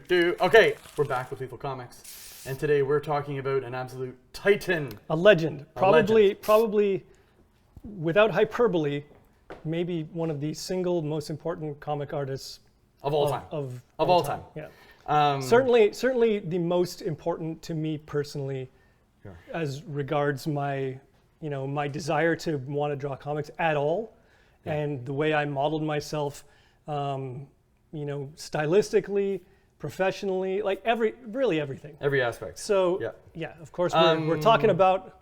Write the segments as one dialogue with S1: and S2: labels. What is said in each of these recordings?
S1: Okay, we're back with Lethal Comics, and today we're talking about an absolute titan.
S2: A legend. Probably, without hyperbole, maybe one of the single most important comic artists
S1: Of all time.
S2: Of
S1: all time.
S2: Yeah. Certainly the most important to me personally,
S1: Yeah.
S2: as regards my, my desire to want to draw comics at all,
S1: Yeah.
S2: and the way I modeled myself, stylistically, professionally, like really everything.
S1: Every aspect.
S2: So yeah, of course we're talking about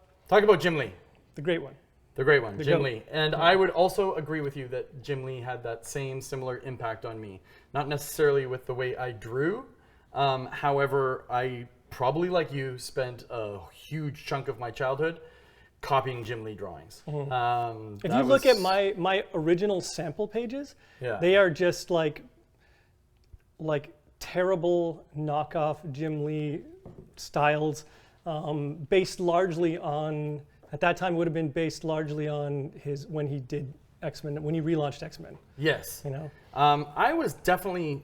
S1: Jim Lee.
S2: the great one.
S1: The great one, Jim
S2: GOAT.
S1: Lee. And I would also agree with you that Jim Lee had that same similar impact on me. Not necessarily with the way I drew. However, I probably, like you, spent a huge chunk of my childhood copying Jim Lee drawings.
S2: If you look at my original sample pages, they are just like terrible knockoff Jim Lee styles, based largely on, at that time it would have been based largely on when he did X-Men, when he relaunched X-Men.
S1: Yes. I was definitely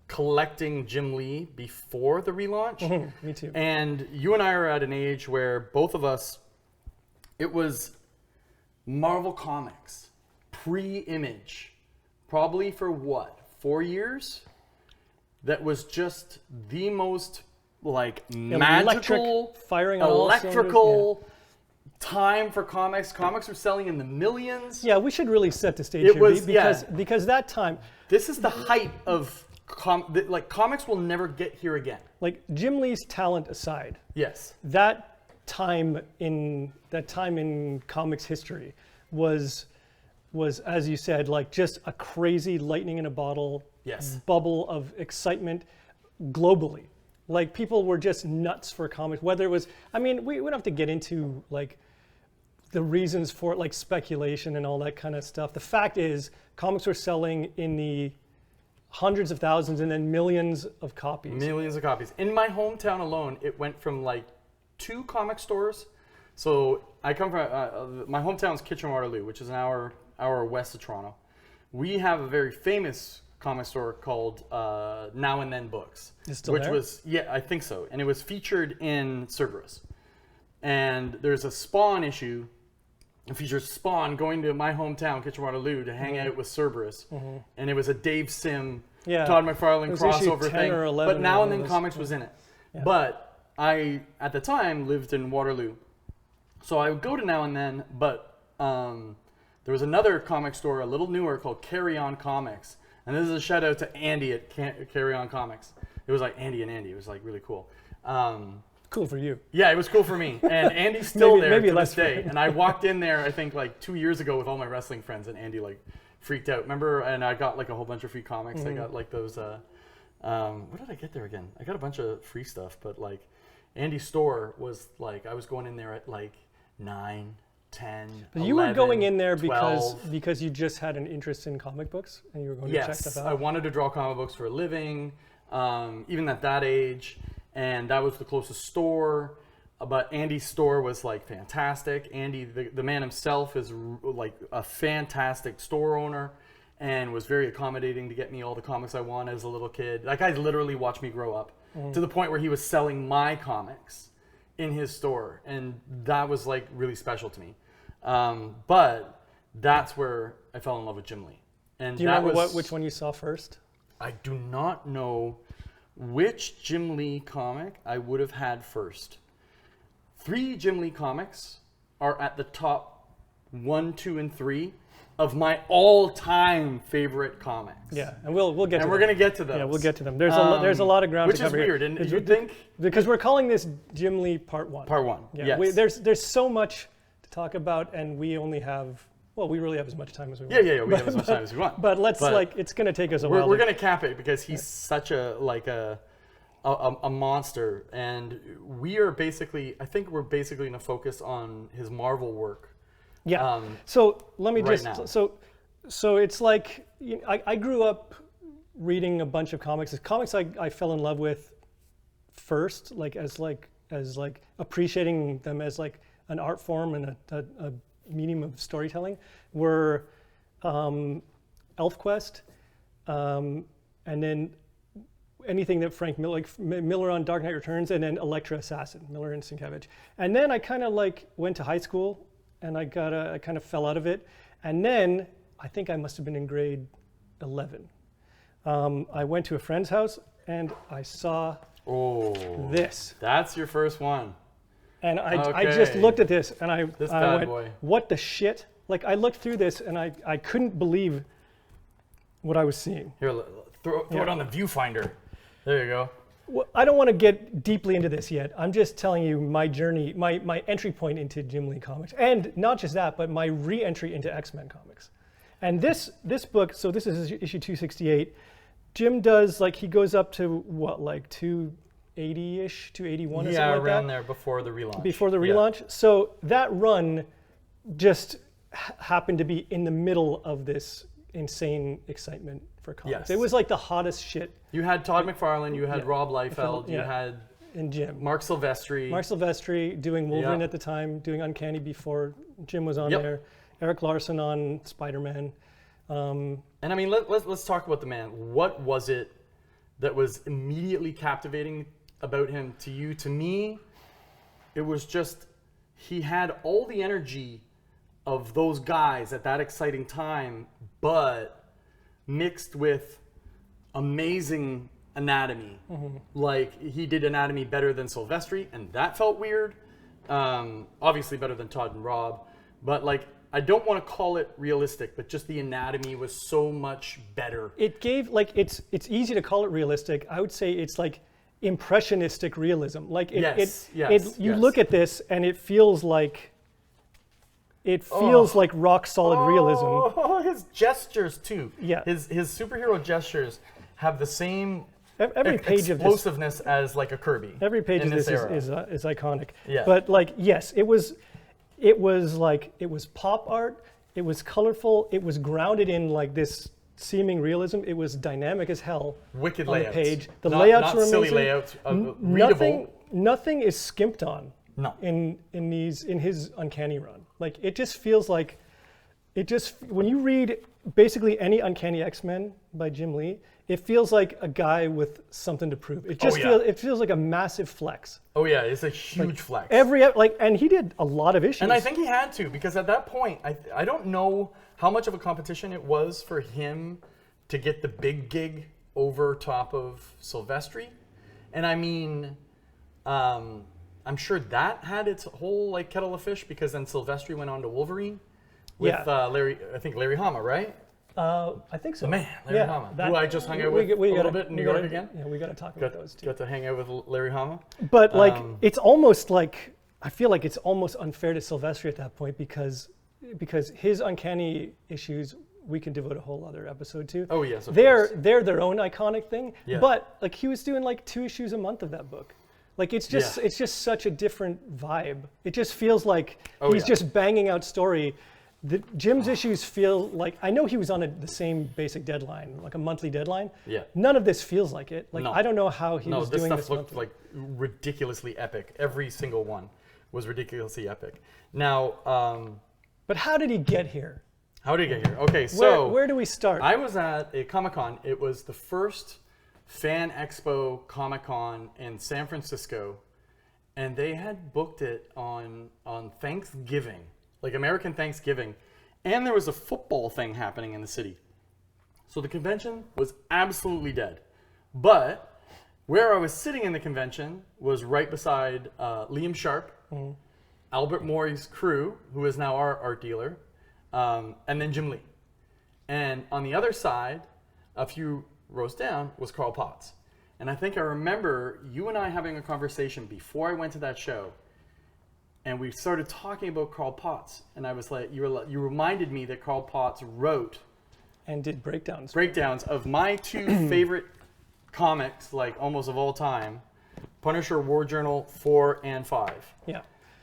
S1: collecting Jim Lee before the relaunch.
S2: Me too.
S1: And you and I are at an age where both of us, it was Marvel Comics, pre-Image, probably for 4 years? That was just the most magical,
S2: firing on
S1: electrical time for comics. Comics were selling in the millions.
S2: Yeah, we should really set the stage
S1: It
S2: here
S1: was,
S2: because that time,
S1: this is the height of comics will never get here again.
S2: like Jim Lee's talent aside,
S1: Yes.
S2: that time in comics history was, as you said, like just a crazy lightning in a bottle bubble of excitement globally. Like people were just nuts for comics, whether it was, we don't have to get into like the reasons for it, like speculation and all that kind of stuff. The fact is comics were selling in the hundreds of thousands and then millions of copies.
S1: Millions of copies. In my hometown alone, it went from 2 comic stores. So I come from, my hometown's Kitchener-Waterloo, which is an hour west of Toronto. We have a very famous comic store called Now and Then Books.
S2: It's still there?
S1: I think so. And it was featured in Cerberus. And there's a Spawn issue. It features Spawn going to my hometown, Kitchener-Waterloo, to hang out with Cerberus. And it was a Dave Sim, Todd McFarlane crossover thing. But Now and Then Comics was in it.
S2: Yeah.
S1: But I, at the time, lived in Waterloo. So I would go to Now and Then, but there was another comic store, a little newer, called Carry On Comics. And this is a shout out to Andy at Carry On Comics. It was like Andy and Andy. It was really cool.
S2: Cool for you.
S1: Yeah, it was cool for me. And Andy's still there
S2: maybe
S1: to this day.
S2: fun.
S1: And I walked in there, I think 2 years ago with all my wrestling friends, and Andy freaked out. Remember? And I got a whole bunch of free comics. I got those. What did I get there again? I got a bunch of free stuff, but Andy's store was I was going in there at 9, 10,
S2: But
S1: 11,
S2: you were going in there
S1: 12.
S2: because you just had an interest in comic books and you were going to check stuff out.
S1: I wanted to draw comic books for a living, even at that age, and that was the closest store. But Andy's store was fantastic. Andy, the man himself, is a fantastic store owner, and was very accommodating to get me all the comics I wanted as a little kid. That guy literally watched me grow up to the point where he was selling my comics in his store, and that was really special to me. But that's where I fell in love with Jim Lee. And
S2: do you remember which one you saw first?
S1: I do not know which Jim Lee comic I would have had first. 3 Jim Lee comics are at the top 1, 2, and 3 of my all-time favorite comics.
S2: Yeah, and we'll get to them.
S1: And we're going to get to those.
S2: Yeah, we'll get to them. There's a lot of ground to cover.
S1: Which is weird, and you think?
S2: Because we're calling this Jim Lee Part 1.
S1: Part 1,
S2: yeah.
S1: Yes.
S2: There's so much to talk about, and we only have, we really have as much time as we want.
S1: Yeah, we have as much time as we want.
S2: But it's going to take us a while.
S1: We're going to cap it because he's such a monster, and I think we're basically going to focus on his Marvel work.
S2: Yeah. So let me
S1: right
S2: just
S1: now.
S2: so it's I grew up reading a bunch of comics. The comics I fell in love with first, as appreciating them as an art form and a medium of storytelling, were ElfQuest, and then anything that Frank Miller, like Miller on Dark Knight Returns, and then Elektra Assassin, Miller and Sienkiewicz. And then I kind of like went to high school, and I kind of fell out of it. And then I think I must have been in grade 11. I went to a friend's house, and I saw this.
S1: That's your first one.
S2: And I just looked at this, and I went,
S1: boy.
S2: what the shit? Like, I looked through this, and I couldn't believe what I was seeing.
S1: Here, throw it on the viewfinder. There you go.
S2: Well, I don't want to get deeply into this yet. I'm just telling you my journey, my entry point into Jim Lee comics. And not just that, but my re-entry into X-Men comics. And this book, so this is issue 268, Jim does, like, he goes up to what, like 280-ish, 281 or something like that?
S1: Yeah, around there before the relaunch.
S2: Before the relaunch. Yeah. So that run just happened to be in the middle of this insane excitement for comics.
S1: Yes.
S2: It was like the hottest shit.
S1: You had Todd McFarlane, you had Rob Liefeld, you had
S2: and Jim.
S1: Mark Silvestri
S2: doing Wolverine at the time, doing Uncanny before Jim was on there. Eric Larson on Spider-Man.
S1: And I mean, let's talk about the man. What was it that was immediately captivating about him to you? To me, it was just, he had all the energy of those guys at that exciting time, but mixed with amazing anatomy. Like, he did anatomy better than Silvestri, and that felt weird. Obviously better than Todd and Rob, but like, I don't want to call it realistic, but just the anatomy was so much better.
S2: It gave, like, it's easy to call it realistic. I would say it's like impressionistic realism. Like, you look at this and it feels like like rock solid realism.
S1: Oh, his gestures too.
S2: Yeah.
S1: His superhero gestures have the same
S2: every page
S1: explosiveness as like a Kirby.
S2: Every page of this is iconic.
S1: Yeah.
S2: But like, yes, it was pop art. It was colorful. It was grounded in like this seeming realism. It was dynamic as hell.
S1: Wicked
S2: on
S1: layouts.
S2: The page. The layouts were amazing.
S1: Silly layouts. Readable.
S2: Nothing is skimped on.
S1: No.
S2: In his Uncanny run. Like, it just feels like, when you read basically any Uncanny X-Men by Jim Lee, it feels like a guy with something to prove. It just feels like a massive flex.
S1: Oh yeah, it's a huge flex.
S2: And he did a lot of issues.
S1: And I think he had to, because at that point, I don't know how much of a competition it was for him to get the big gig over top of Silvestri. And I mean, I'm sure that had its whole like kettle of fish, because then Silvestri went on to Wolverine with Larry Hama, right?
S2: I think so.
S1: Man, Larry Hama, who I just hung out with a little bit in New York again.
S2: Yeah, we got to talk about those two.
S1: Got to hang out with Larry Hama.
S2: But like, it's almost like, I feel like it's almost unfair to Silvestri at that point, because his Uncanny issues we can devote a whole other episode to.
S1: Oh yes, of
S2: they're
S1: course.
S2: They're their own iconic thing.
S1: Yeah.
S2: But like, he was doing like 2 issues a month of that book. Like, it's just such a different vibe. It just feels like he's just banging out story. Jim's issues feel like, I know he was on the same basic deadline, like a monthly deadline.
S1: Yeah.
S2: None of this feels like it. Like,
S1: No.
S2: I don't know how he was doing this.
S1: No, this stuff looked
S2: monthly.
S1: like ridiculously epic. Every single one was ridiculously epic. Now,
S2: but how did he get here?
S1: How did he get here? Okay, so
S2: where do we start?
S1: I was at a Comic-Con. It was the first Fan Expo Comic-Con in San Francisco, and they had booked it on Thanksgiving, like American Thanksgiving, and there was a football thing happening in the city. So the convention was absolutely dead. But where I was sitting in the convention was right beside Liam Sharp, Albert Morey's crew, who is now our art dealer, and then Jim Lee. And on the other side, a few rows down, was Karl Potts. And I think I remember you and I having a conversation before I went to that show, and we started talking about Karl Potts, and I was like, you reminded me that Karl Potts wrote
S2: and did breakdowns
S1: of my 2 favorite comics, like almost of all time, Punisher War Journal 4 and 5.
S2: Yeah.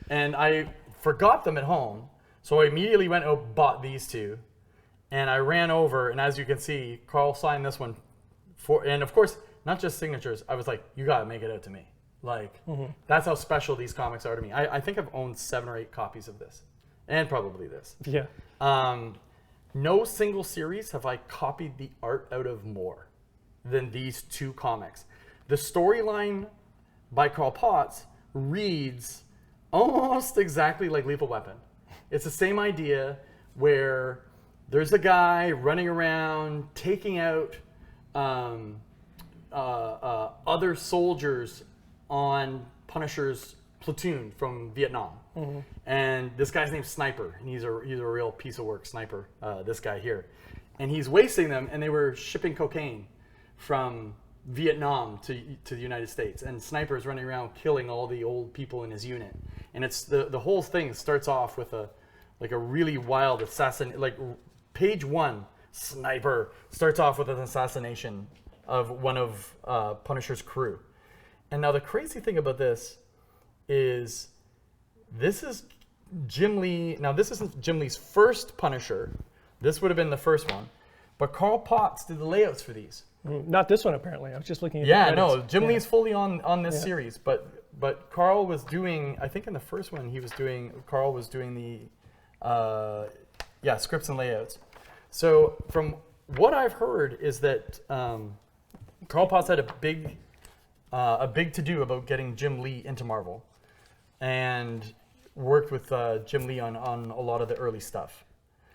S1: And I forgot them at home, so I immediately went and bought these 2, and I ran over, and as you can see, Karl signed this one and of course, not just signatures. I was like, you gotta make it out to me. Like, that's how special these comics are to me. I think I've owned 7 or 8 copies of this, and probably this.
S2: Yeah.
S1: No single series have I copied the art out of more than these 2 comics. The storyline by Karl Potts reads almost exactly like Lethal Weapon. It's the same idea where there's a guy running around taking out other soldiers on Punisher's platoon from Vietnam. And this guy's named Sniper, and he's a real piece of work sniper, this guy here. And he's wasting them, and they were shipping cocaine from Vietnam to the United States. And Sniper is running around killing all the old people in his unit. And it's the whole thing starts off with a really wild assassin, like page 1, Sniper starts off with an assassination of one of Punisher's crew. And now the crazy thing about this is Jim Lee. Now this isn't Jim Lee's first Punisher. This would have been the first one. But Karl Potts did the layouts for these.
S2: Not this one, apparently. I was just looking at
S1: Yeah,
S2: the
S1: no,
S2: credits.
S1: Jim Lee's fully on this series. But Karl was doing, I think in the first one, Karl was doing the scripts and layouts. So from what I've heard is that Karl Potts had a big to-do about getting Jim Lee into Marvel, and worked with Jim Lee on a lot of the early stuff.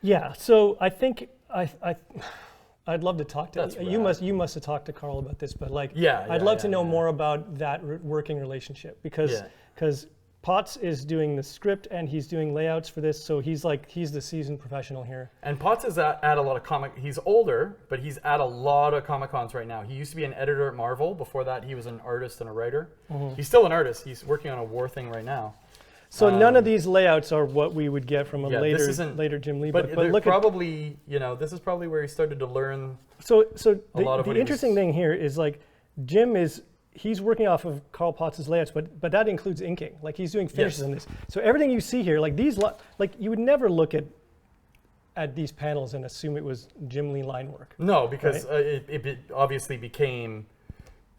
S2: Yeah, so I think I'd love to talk to
S1: That's
S2: you.
S1: rad.
S2: You must have talked to Karl about this, but like,
S1: Yeah,
S2: I'd love to know more about that working relationship because Potts is doing the script and he's doing layouts for this, so he's the seasoned professional here.
S1: And Potts is at a lot of he's older, but he's at a lot of Comic Cons right now. He used to be an editor at Marvel. Before that, he was an artist and a writer. He's still an artist. He's working on a war thing right now.
S2: So none of these layouts are what we would get from a later Jim Lee.
S1: But
S2: look
S1: probably, this is probably where he started to learn.
S2: So
S1: a lot of
S2: the
S1: what he
S2: interesting
S1: was-
S2: thing here is like he's working off of Karl Potts' layouts, but that includes inking. Like he's doing finishes on this. So everything you see here, like these, like you would never look at these panels and assume it was Jim Lee line work.
S1: No, because it obviously became,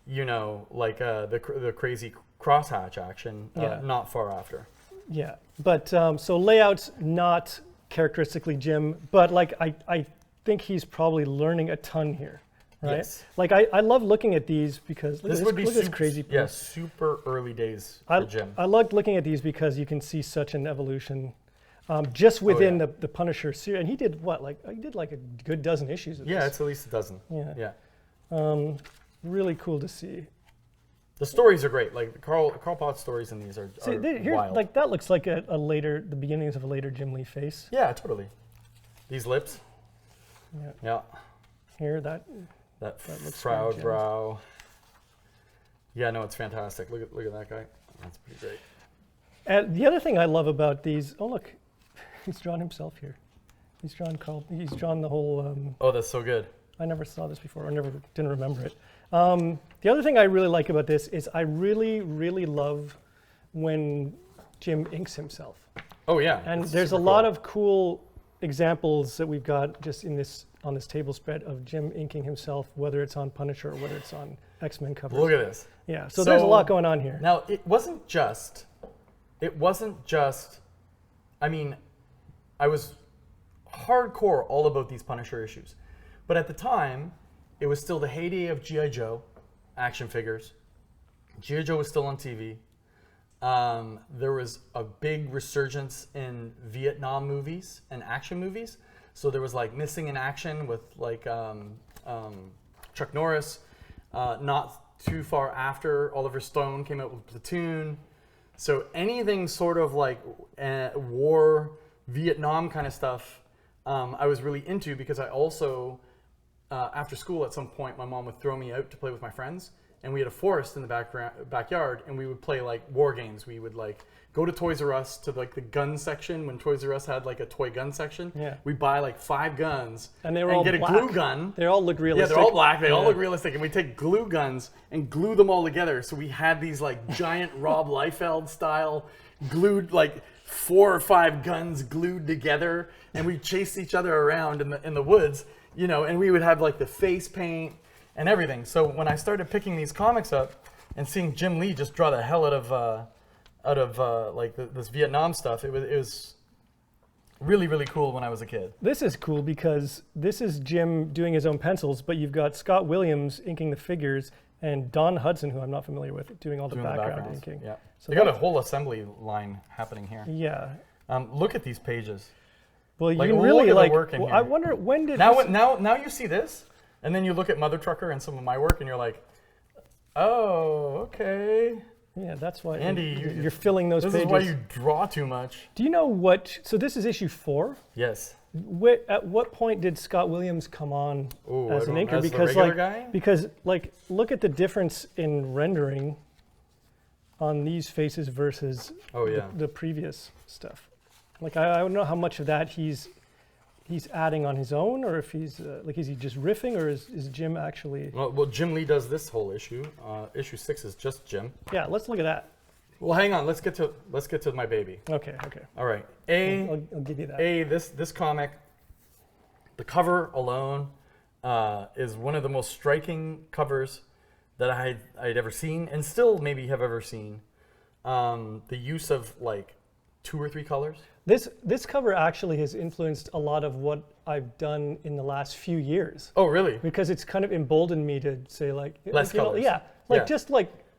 S1: like the crazy crosshatch action not far after.
S2: Yeah, but so layouts not characteristically Jim, but like I think he's probably learning a ton here, right?
S1: Yes.
S2: Like I love looking at these because look at this crazy piece.
S1: Yeah, super early days for Jim.
S2: I loved looking at these because you can see such an evolution just within the Punisher series. And he did like a good dozen issues of this.
S1: Yeah, it's at least a dozen.
S2: Yeah. Really cool to see.
S1: The stories are great. Like Karl Potts stories in these are wild.
S2: Like that looks like the beginnings of a later Jim Lee face.
S1: Yeah, totally. These lips. Yeah.
S2: Here, that
S1: looks proud brow. Yeah, no, it's fantastic. Look at that guy. That's pretty great.
S2: And the other thing I love about these, oh look, he's drawn himself here. He's drawn the whole.
S1: Oh, that's so good.
S2: I never saw this before. Didn't remember it. The other thing I really like about this is I really, really love when Jim inks himself.
S1: Oh yeah.
S2: And there's a lot of cool examples that we've got just on this table spread of Jim inking himself, whether it's on Punisher or whether it's on X-Men covers.
S1: Look at this.
S2: Yeah, so there's a lot going on here.
S1: Now, it wasn't just, I mean, I was hardcore all about these Punisher issues. But at the time, it was still the heyday of G.I. Joe action figures. G.I. Joe was still on TV. There was a big resurgence in Vietnam movies and action movies. So there was like Missing in Action with like Chuck Norris. Not too far after, Oliver Stone came out with Platoon. So anything sort of like war, Vietnam kind of stuff, I was really into because I also, after school at some point, my mom would throw me out to play with my friends. And we had a forest in the backyard, and we would play like war games. We would like go to Toys R Us to like the gun section when Toys R Us had like a toy gun section.
S2: Yeah.
S1: We'd buy like 5 guns
S2: and they were all
S1: get
S2: black.
S1: a glue gun.
S2: They all look realistic.
S1: Yeah, they're all black. They all look realistic. And we take glue guns and glue them all together. So we had these like giant Rob Liefeld style glued like 4 or 5 guns glued together, and we chased each other around in the woods, you know. And we would have like the face paint and everything. So when I started picking these comics up and seeing Jim Lee just draw the hell out of like this Vietnam stuff, it was really, really cool when I was a kid.
S2: This is cool because this is Jim doing his own pencils, but you've got Scott Williams inking the figures, and Don Hudson, who I'm not familiar with, doing all the background inking.
S1: Yeah.
S2: So
S1: they got a whole assembly line happening here.
S2: Yeah.
S1: Look at these pages.
S2: Well, you
S1: Like,
S2: can
S1: look
S2: really
S1: at the
S2: like.
S1: work in
S2: Well,
S1: here.
S2: I wonder when did
S1: Now you see this, and then you look at Mother Trucker and some of my work, and you're like, oh, okay.
S2: Yeah, that's why
S1: Andy,
S2: you're filling those
S1: This
S2: pages.
S1: is why you draw too much.
S2: Do you know what? So this is issue 4.
S1: Yes.
S2: At what point did Scott Williams come on as an inker?
S1: As
S2: Because
S1: the regular guy?
S2: because look at the difference in rendering on these faces versus the previous stuff. Like I don't know how much of that he's adding on his own, or if he's is he just riffing, or is Jim actually?
S1: Well, Jim Lee does this whole issue. Issue 6 is just Jim.
S2: Yeah, let's look at that.
S1: Well, hang on. Let's get to my baby.
S2: Okay.
S1: All right.
S2: I'll give you that.
S1: This comic, the cover alone, is one of the most striking covers that I'd ever seen, and still maybe have ever seen. The use of like 2 or 3 colors.
S2: This cover actually has influenced a lot of what I've done in the last few years.
S1: Oh, really?
S2: Because it's kind of emboldened me to say
S1: less colors.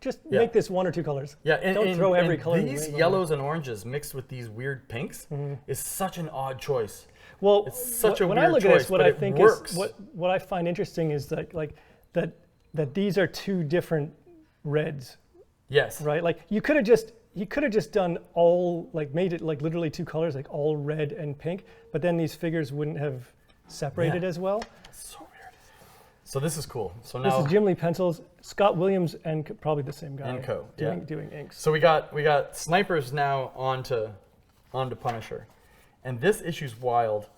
S2: Just make this 1 or 2 colors.
S1: Yeah,
S2: don't throw every color.
S1: These yellows and oranges mixed with these weird pinks is such an odd choice.
S2: Well,
S1: it's such a
S2: when
S1: weird
S2: I look
S1: choice,
S2: at this, what
S1: but
S2: I
S1: it
S2: think
S1: works.
S2: is what I find interesting is that these are 2 different reds.
S1: Yes.
S2: Right. Like you could have just done all made it like literally 2 colors, like all red and pink, but then these figures wouldn't have separated as well.
S1: So weird. So this is cool. So now
S2: This is Jim Lee pencils, Scott Williams, and probably the same guy.
S1: And Co.
S2: Doing inks.
S1: So we got snipers now onto Punisher, and this issue's wild.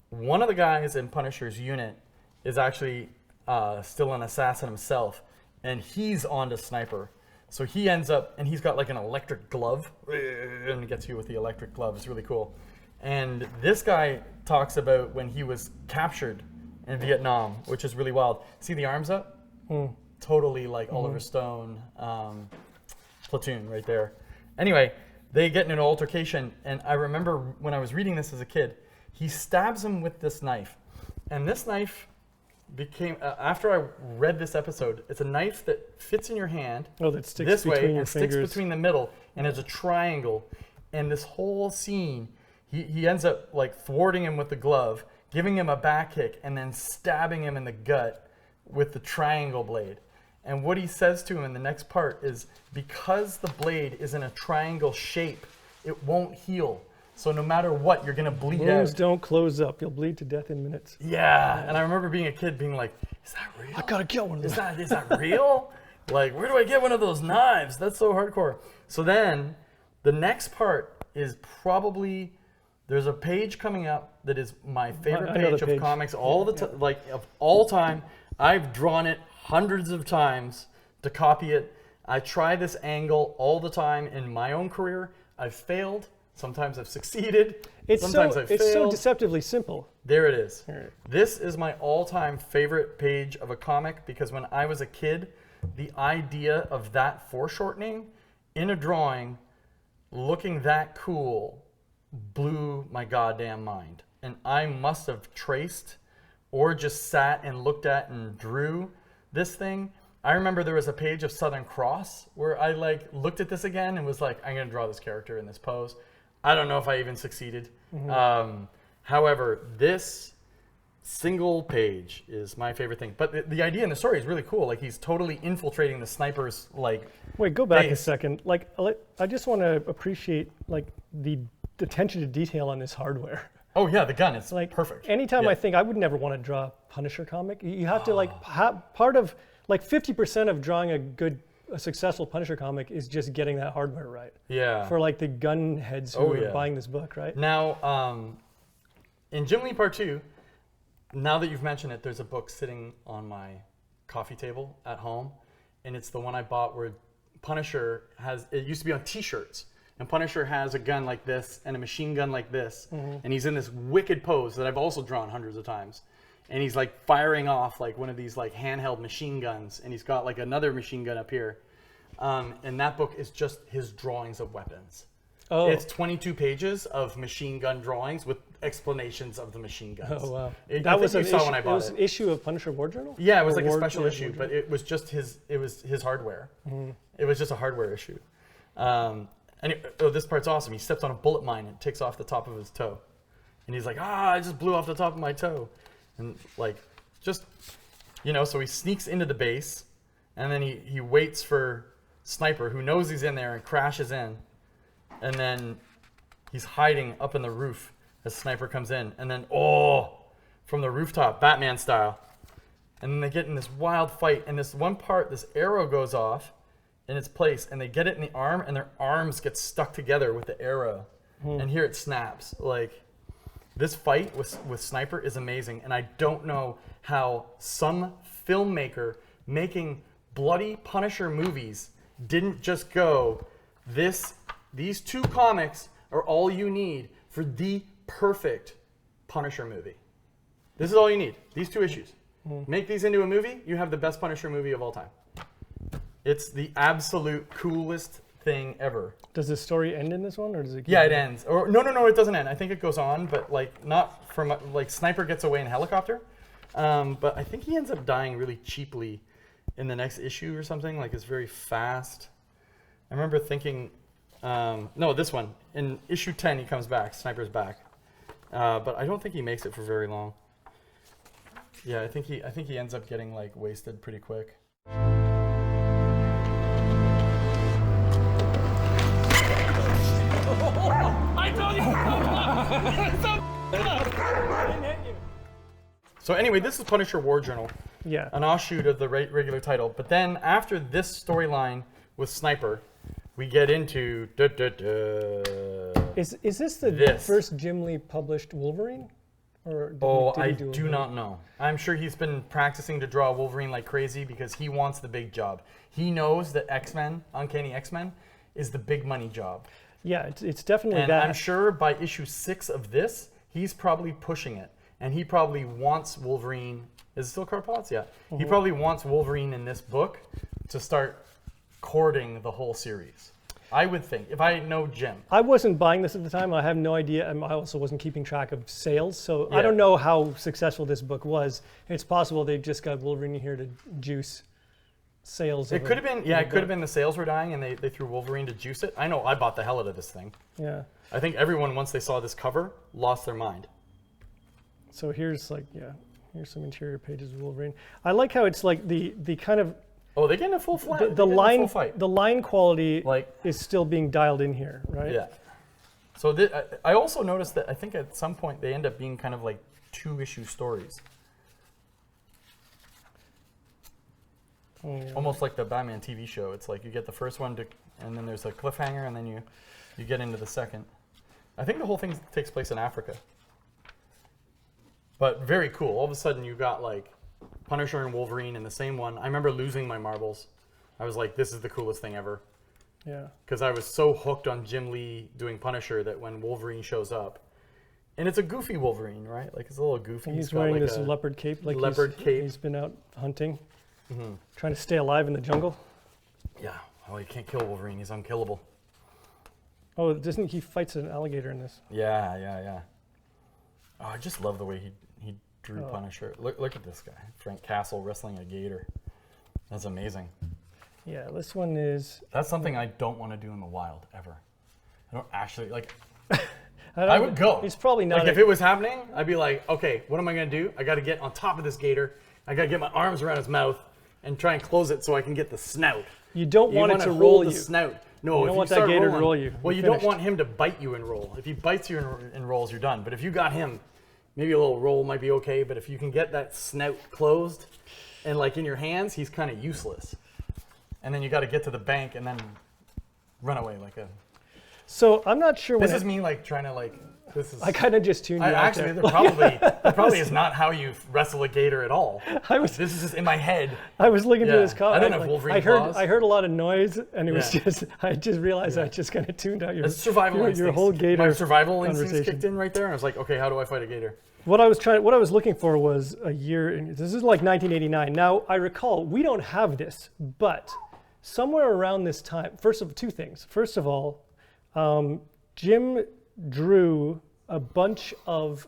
S1: One of the guys in Punisher's unit is actually still an assassin himself, and he's onto Sniper. So he ends up, and he's got like an electric glove, and gets you with the electric glove. It's really cool. And this guy talks about when he was captured in Vietnam, which is really wild. See the arms up? Totally like Oliver Stone platoon right there. Anyway, they get in an altercation, and I remember when I was reading this as a kid, he stabs him with this knife. And this knife became, after I read this episode, it's a knife that fits in your hand
S2: that sticks
S1: this
S2: between
S1: way
S2: your
S1: and
S2: fingers.
S1: sticks between the middle, and it's a triangle. And this whole scene, he ends up like thwarting him with the glove, giving him a back kick, and then stabbing him in the gut with the triangle blade. And what he says to him in the next part is, because the blade is in a triangle shape, it won't heal. So no matter what, you're gonna bleed
S2: Wounds
S1: out.
S2: don't close up. You'll bleed to death in minutes.
S1: Yeah, and I remember being a kid being like, is that real?
S2: I gotta get one of those.
S1: Is that real? Like, where do I get one of those knives? That's so hardcore. So then, the next part is probably, there's a page coming up that is my favorite page of comics all the time, like of all time. I've drawn it hundreds of times to copy it. I try this angle all the time in my own career. I've failed. Sometimes I've succeeded. Sometimes I've failed.
S2: It's so deceptively simple.
S1: There it is.
S2: Right.
S1: This is my all-time favorite page of a comic because when I was a kid, the idea of that foreshortening in a drawing looking that cool blew my goddamn mind. And I must have traced or just sat and looked at and drew this thing. I remember there was a page of Southern Cross where I looked at this again and was like, I'm gonna draw this character in this pose. I don't know if I even succeeded. However, this single page is my favorite thing. But the idea in the story is really cool. Like, he's totally infiltrating the sniper's
S2: Wait, go back
S1: base.
S2: a second. I just want to appreciate the attention to detail on this hardware.
S1: Oh yeah, the gun is perfect.
S2: Anytime I think I would never want to draw a Punisher comic, you have to part of 50% of drawing a successful Punisher comic is just getting that hardware right.
S1: Yeah.
S2: For the gun heads who are buying this book, right?
S1: Now, in Jim Lee Part 2, now that you've mentioned it, there's a book sitting on my coffee table at home, and it's the one I bought where Punisher has, it used to be on t-shirts, and Punisher has a gun like this and a machine gun like this, and he's in this wicked pose that I've also drawn hundreds of times. And he's firing off one of these handheld machine guns, and he's got another machine gun up here. And that book is just his drawings of weapons. Oh. It's 22 pages of machine gun drawings with explanations of the machine guns.
S2: Oh wow!
S1: That was an issue. When I bought
S2: it was an issue of Punisher War Journal.
S1: Yeah, it was like a special issue, but it was just his hardware.
S2: Mm-hmm.
S1: It was just a hardware issue. This part's awesome. He steps on a bullet mine and takes off the top of his toe, and he's like, I just blew off the top of my toe, and like, just, so he sneaks into the base, and then he waits for Sniper, who knows he's in there, and crashes in, and then he's hiding up in the roof as Sniper comes in, and then from the rooftop, Batman style, and then they get in this wild fight, and this one part, this arrow goes off in its place, and they get it in the arm, and their arms get stuck together with the arrow, and here it snaps. Like, this fight with Sniper is amazing, and I don't know how some filmmaker making bloody Punisher movies didn't just go, these 2 comics are all you need for the perfect Punisher movie. This is all you need, these 2 issues. Make these into a movie, you have the best Punisher movie of all time. It's the absolute coolest thing ever.
S2: Does the story end in this one, or does it?
S1: Yeah, it ends. Or no, it doesn't end. I think it goes on, but like not from like Sniper gets away in a helicopter, but I think he ends up dying really cheaply in the next issue or something. Like, it's very fast. I remember thinking, no, this one in issue 10 he comes back. Sniper's back, but I don't think he makes it for very long. Yeah, I think he ends up getting like wasted pretty quick. So anyway, this is Punisher War Journal.
S2: Yeah.
S1: An offshoot of the regular title. But then after this storyline with Sniper, we get into...
S2: Is this the first Jim Lee published Wolverine? Or
S1: I do not know. I'm sure he's been practicing to draw Wolverine like crazy because he wants the big job. He knows that X-Men, Uncanny X-Men, is the big money job.
S2: Yeah, it's definitely
S1: and
S2: that.
S1: I'm sure by issue 6 of this, he's probably pushing it. And he probably wants Wolverine. Is it still Karl Potts? Yeah. Mm-hmm. He probably wants Wolverine in this book to start courting the whole series. I would think, if I know Jim.
S2: I wasn't buying this at the time. I have no idea. I also wasn't keeping track of sales. So I don't know how successful this book was. It's possible they just got Wolverine here to juice sales.
S1: It could have been, it could have been the sales were dying and they threw Wolverine to juice it. I know I bought the hell out of this thing.
S2: Yeah.
S1: I think everyone, once they saw this cover, lost their mind.
S2: So here's some interior pages of Wolverine. I like how it's like the kind of...
S1: Oh, they get in a full fight.
S2: The line quality is still being dialed in here, right?
S1: Yeah. So I also noticed that I think at some point they end up being kind of like 2-issue stories. Oh, yeah. Almost like the Batman TV show. It's like you get the first one, and then there's a cliffhanger, and then you get into the second. I think the whole thing takes place in Africa. But very cool. All of a sudden you got like Punisher and Wolverine in the same one. I remember losing my marbles. I was like, this is the coolest thing ever.
S2: Yeah. Because
S1: I was so hooked on Jim Lee doing Punisher that when Wolverine shows up, and it's a goofy Wolverine, right? Like, it's a little goofy.
S2: He's wearing like this leopard cape. Like
S1: cape.
S2: He's been out hunting, trying to stay alive in the jungle.
S1: Yeah. Well, you can't kill Wolverine. He's unkillable.
S2: Oh, doesn't he fights an alligator in this?
S1: Yeah. Oh, I just love the way he drew Punisher. Look at this guy, Frank Castle wrestling a gator. That's amazing.
S2: Yeah, this one is...
S1: That's something I don't want to do in the wild, ever. I don't actually, like... I would go.
S2: He's probably not...
S1: Like, if it was happening, I'd be like, okay, what am I going to do? I got to get on top of this gator. I got to get my arms around his mouth and try and close it so I can get the snout.
S2: You don't want it to roll you.
S1: The snout. No,
S2: you don't want that gator to roll you.
S1: Well, you don't want him to bite you and roll. If he bites you and rolls, you're done. But if you got him, maybe a little roll might be okay. But if you can get that snout closed and like in your hands, he's kind of useless. And then you got to get to the bank and then run away like a...
S2: So I'm not sure.
S1: This is me like trying to like... This is.
S2: I kind of just tuned you out
S1: actually,
S2: there.
S1: That probably is not how you wrestle a gator at all. This is just in my head.
S2: I was looking through this comic.
S1: I don't have Wolverine
S2: I heard a lot of noise, and it was just. I just realized I just kind of tuned out your whole gator.
S1: My survival instincts kicked in right there, and I was like, okay, how do I fight a gator?
S2: What I was looking for was a year. This is like 1989. Now I recall we don't have this, but somewhere around this time. Two things. First of all, Jim drew a bunch of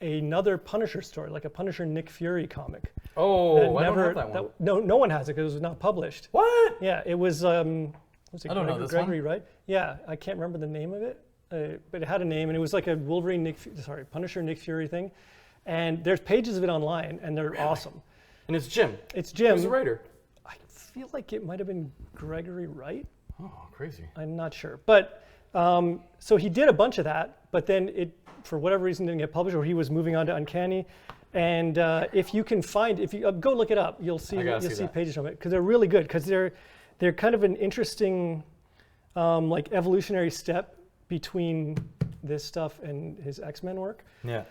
S2: another Punisher story, like a Punisher Nick Fury comic.
S1: Oh, I don't have that one.
S2: No one has it because it was not published.
S1: What?
S2: Yeah, it was. Was it
S1: I don't know this
S2: Gregory,
S1: one.
S2: right? Yeah, I can't remember the name of it, but it had a name, and it was like a Wolverine Punisher Nick Fury thing. And there's pages of it online, and they're awesome.
S1: And it's Jim.
S2: It's Jim.
S1: Who's the writer?
S2: I feel like it might have been Gregory Wright.
S1: Oh, crazy.
S2: I'm not sure, but so he did a bunch of that, but then it, for whatever reason, didn't get published, or he was moving on to Uncanny. And if you can find, if you go look it up, you'll see pages from it because they're really good because they're kind of an interesting like evolutionary step between this stuff and his X-Men work.
S1: Yeah.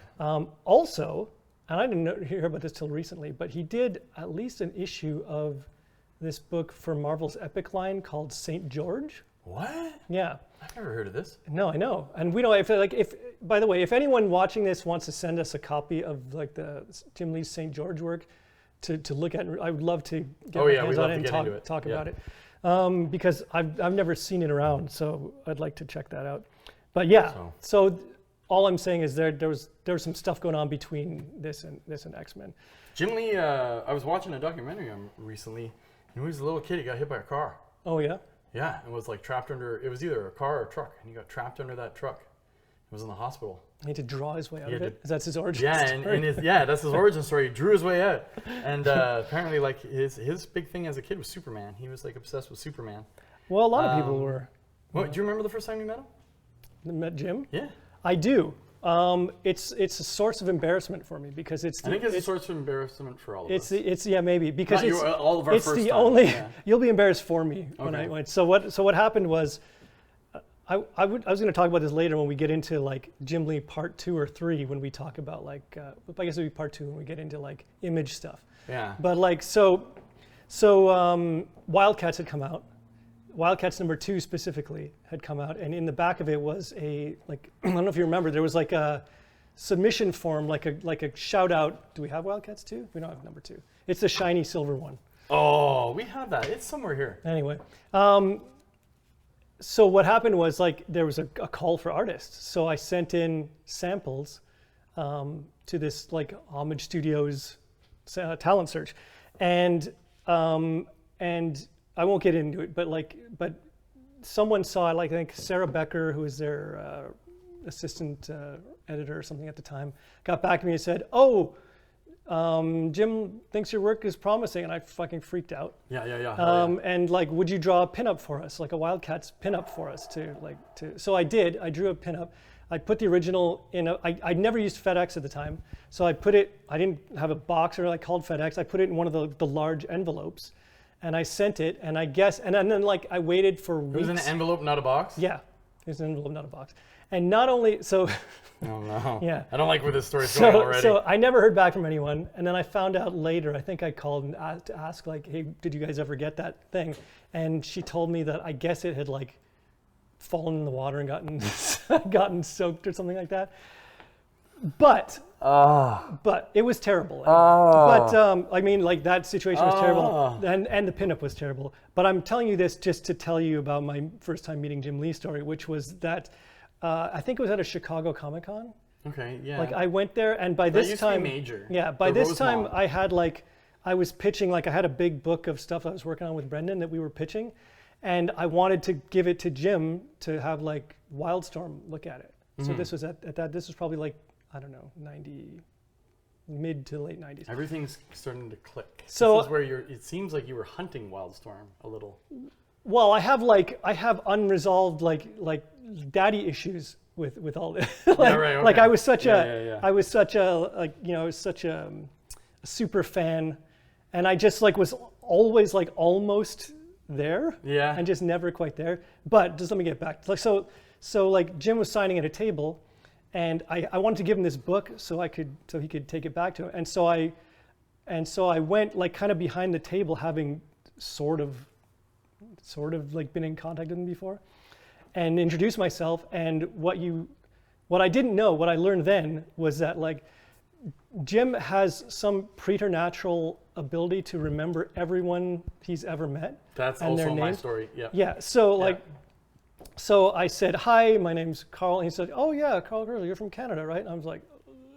S2: Also, and I didn't hear about this till recently, but he did at least an issue of this book for Marvel's Epic line called St. George.
S1: What?
S2: Yeah.
S1: I've never heard of this.
S2: No, I know. And we don't, if by the way, if anyone watching this wants to send us a copy of like the Jim Lee's St. George work to look at, I would love to get my hands on it and talk about it. Because I've never seen it around, so I'd like to check that out. But yeah, so all I'm saying is there's some stuff going on between this and X-Men.
S1: Jim Lee, I was watching a documentary on recently, and he was a little kid. He got hit by a car.
S2: Oh yeah.
S1: Yeah, and was like trapped under. It was either a car or a truck, and he got trapped under that truck. He was in the hospital.
S2: He had to draw his way out of it. Is that his origin
S1: story? That's his origin story. He drew his way out, and apparently, like his big thing as a kid was Superman. He was like obsessed with Superman.
S2: Well, a lot of people were.
S1: Well, do you remember the first time you met him?
S2: Met Jim?
S1: Yeah.
S2: I do. It's a source of embarrassment for me because it's.
S1: I think it's a source of embarrassment for all of us.
S2: It's maybe because
S1: all of our
S2: it's
S1: first
S2: the
S1: time.
S2: only.
S1: Yeah.
S2: You'll be embarrassed for me when I went. So what happened was, I was going to talk about this later when we get into like Jim Lee part 2 or 3 when we talk about like I guess it'll be part 2 when we get into like image stuff.
S1: Yeah.
S2: But like so Wildcats had come out. Wildcats #2 specifically had come out, and in the back of it was a like I don't know if you remember, there was like a submission form, like a shout out. Do we have Wildcats 2? We don't have #2. It's the shiny silver one.
S1: Oh, we have that. It's somewhere here.
S2: Anyway, so what happened was like there was a call for artists, so I sent in samples to this like Homage Studios talent search, and I won't get into it, but someone saw it, like I think Sarah Becker, who was their assistant editor or something at the time, got back to me and said, "Oh, Jim thinks your work is promising," and I fucking freaked out.
S1: Yeah.
S2: And like, would you draw a pinup for us, like a Wildcats pinup for us to. So I did. I drew a pinup. I put the original in I'd never used FedEx at the time, so I put it. I didn't have a box or like called FedEx. I put it in one of the large envelopes. And I sent it, and I guess, and then like I waited for weeks.
S1: It was an envelope, not a box?
S2: Yeah, it was an envelope, not a box. And not only, so.
S1: Oh no.
S2: Yeah.
S1: I don't like where this story's going already.
S2: So I never heard back from anyone, and then I found out later, I think I called and to ask like, hey, did you guys ever get that thing? And she told me that I guess it had like fallen in the water and gotten soaked or something like that. But it was terrible. But I mean, like that situation was terrible, and the pinup was terrible. But I'm telling you this just to tell you about my first time meeting Jim Lee story, which was that I think it was at a Chicago Comic Con.
S1: Okay, yeah.
S2: Like I went there, and by this time,
S1: major.
S2: Yeah, by this time I had like I was pitching, like I had a big book of stuff I was working on with Brendan that we were pitching, and I wanted to give it to Jim to have like Wildstorm look at it. Mm-hmm. So this was at that. This was probably like, I don't know, mid to late 90s.
S1: Everything's starting to click.
S2: So
S1: this is where it seems like you were hunting Wildstorm a little.
S2: Well, I have unresolved like daddy issues with all this. Like I was such I was such a super fan, and I just like was always like almost there. Yeah. And just never quite there. But just let me get back. Like so like Jim was signing at a table. And I wanted to give him this book so he could take it back to him. And so I went like kind of behind the table, having sort of like been in contact with him before, and introduced myself. And what I didn't know, what I learned then was that like Jim has some preternatural ability to remember everyone he's ever met.
S1: That's also my story. Yeah.
S2: Yeah. So like. so I said, hi, my name's Karl. And he said, oh yeah, Karl, you're from Canada, right? And I was like,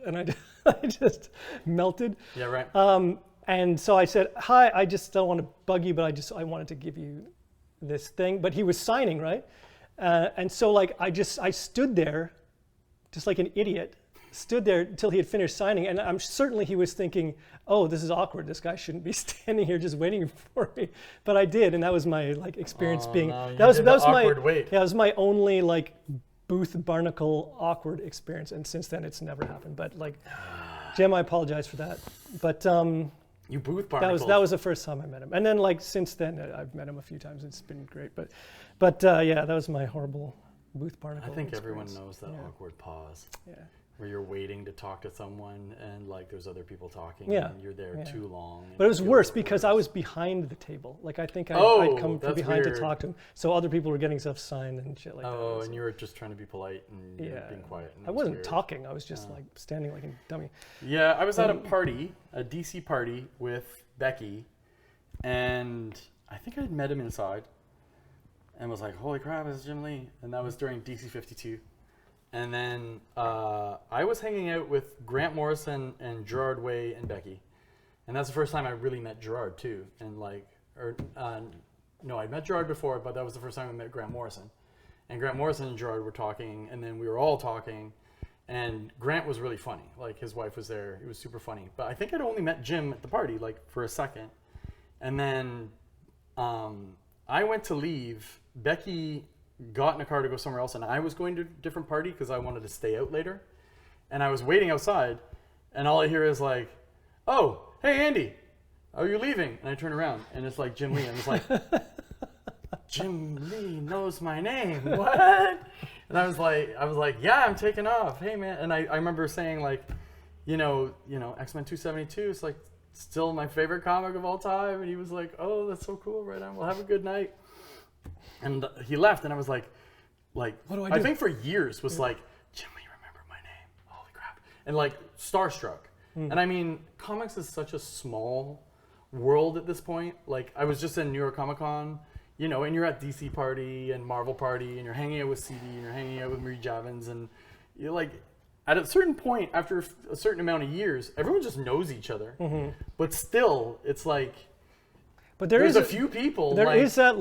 S2: and I just melted.
S1: Yeah, right.
S2: And so I said, hi, I just don't want to bug you, but I wanted to give you this thing. But he was signing, right? And so like, I stood there just like an idiot, stood there until he had finished signing. And I'm certainly he was thinking, oh, this is awkward. This guy shouldn't be standing here just waiting for me. But I did, and that was my like experience being,
S1: no,
S2: that was
S1: awkward
S2: my,
S1: wait.
S2: yeah, it was my only like booth barnacle awkward experience. And since then it's never happened. But like, Jim, I apologize for that. But
S1: you booth barnacle.
S2: that was the first time I met him. And then like since then I've met him a few times. It's been great. But yeah, that was my horrible booth barnacle
S1: I think
S2: experience.
S1: everyone knows that awkward pause.
S2: Yeah.
S1: Where you're waiting to talk to someone and like there's other people talking
S2: Yeah.
S1: and you're there too long.
S2: But it was worse because I was behind the table. Like I think I'd come from behind to talk to him. So other people were getting stuff signed and shit like that.
S1: Oh,
S2: So,
S1: and you were just trying to be polite and you were being quiet. And
S2: I wasn't talking. I was just like standing like a dummy.
S1: Yeah, I was at a party, a DC party with Becky, and I think I'd met him inside and was like, holy crap, it's Jim Lee. And that was during DC 52. And then I was hanging out with Grant Morrison and Gerard Way and Becky. And that's the first time I really met Gerard too. And like, no, I'd met Gerard before, but that was the first time I met Grant Morrison. And Grant Morrison and Gerard were talking, and then we were all talking. And Grant was really funny. Like his wife was there. He was super funny. But I think I'd only met Jim at the party, like for a second. And then I went to leave. Becky got in a car to go somewhere else, and I was going to a different party because I wanted to stay out later. And I was waiting outside, and all I hear is like, oh, hey, Andy, are you leaving? And I turn around, and it's like Jim Lee. And it's like, Jim Lee knows my name. What? And I was like, yeah, I'm taking off. Hey, man. And I remember saying like, you know, X-Men 272 is like still my favorite comic of all time. And he was like, oh, that's so cool. Right on. Well, have a good night. And he left, and I was like, what do I do? I think for years was like, Jim Lee, remember my name. Holy crap. And like starstruck. And I mean, comics is such a small world at this point. Like I was just in New York Comic Con, you know, and you're at DC party and Marvel party, and you're hanging out with CD, and you're hanging out with Marie Javins, and you're like, at a certain point, after a certain amount of years, everyone just knows each other. But still, it's like,
S2: but
S1: there's a few people.
S2: There
S1: like
S2: is that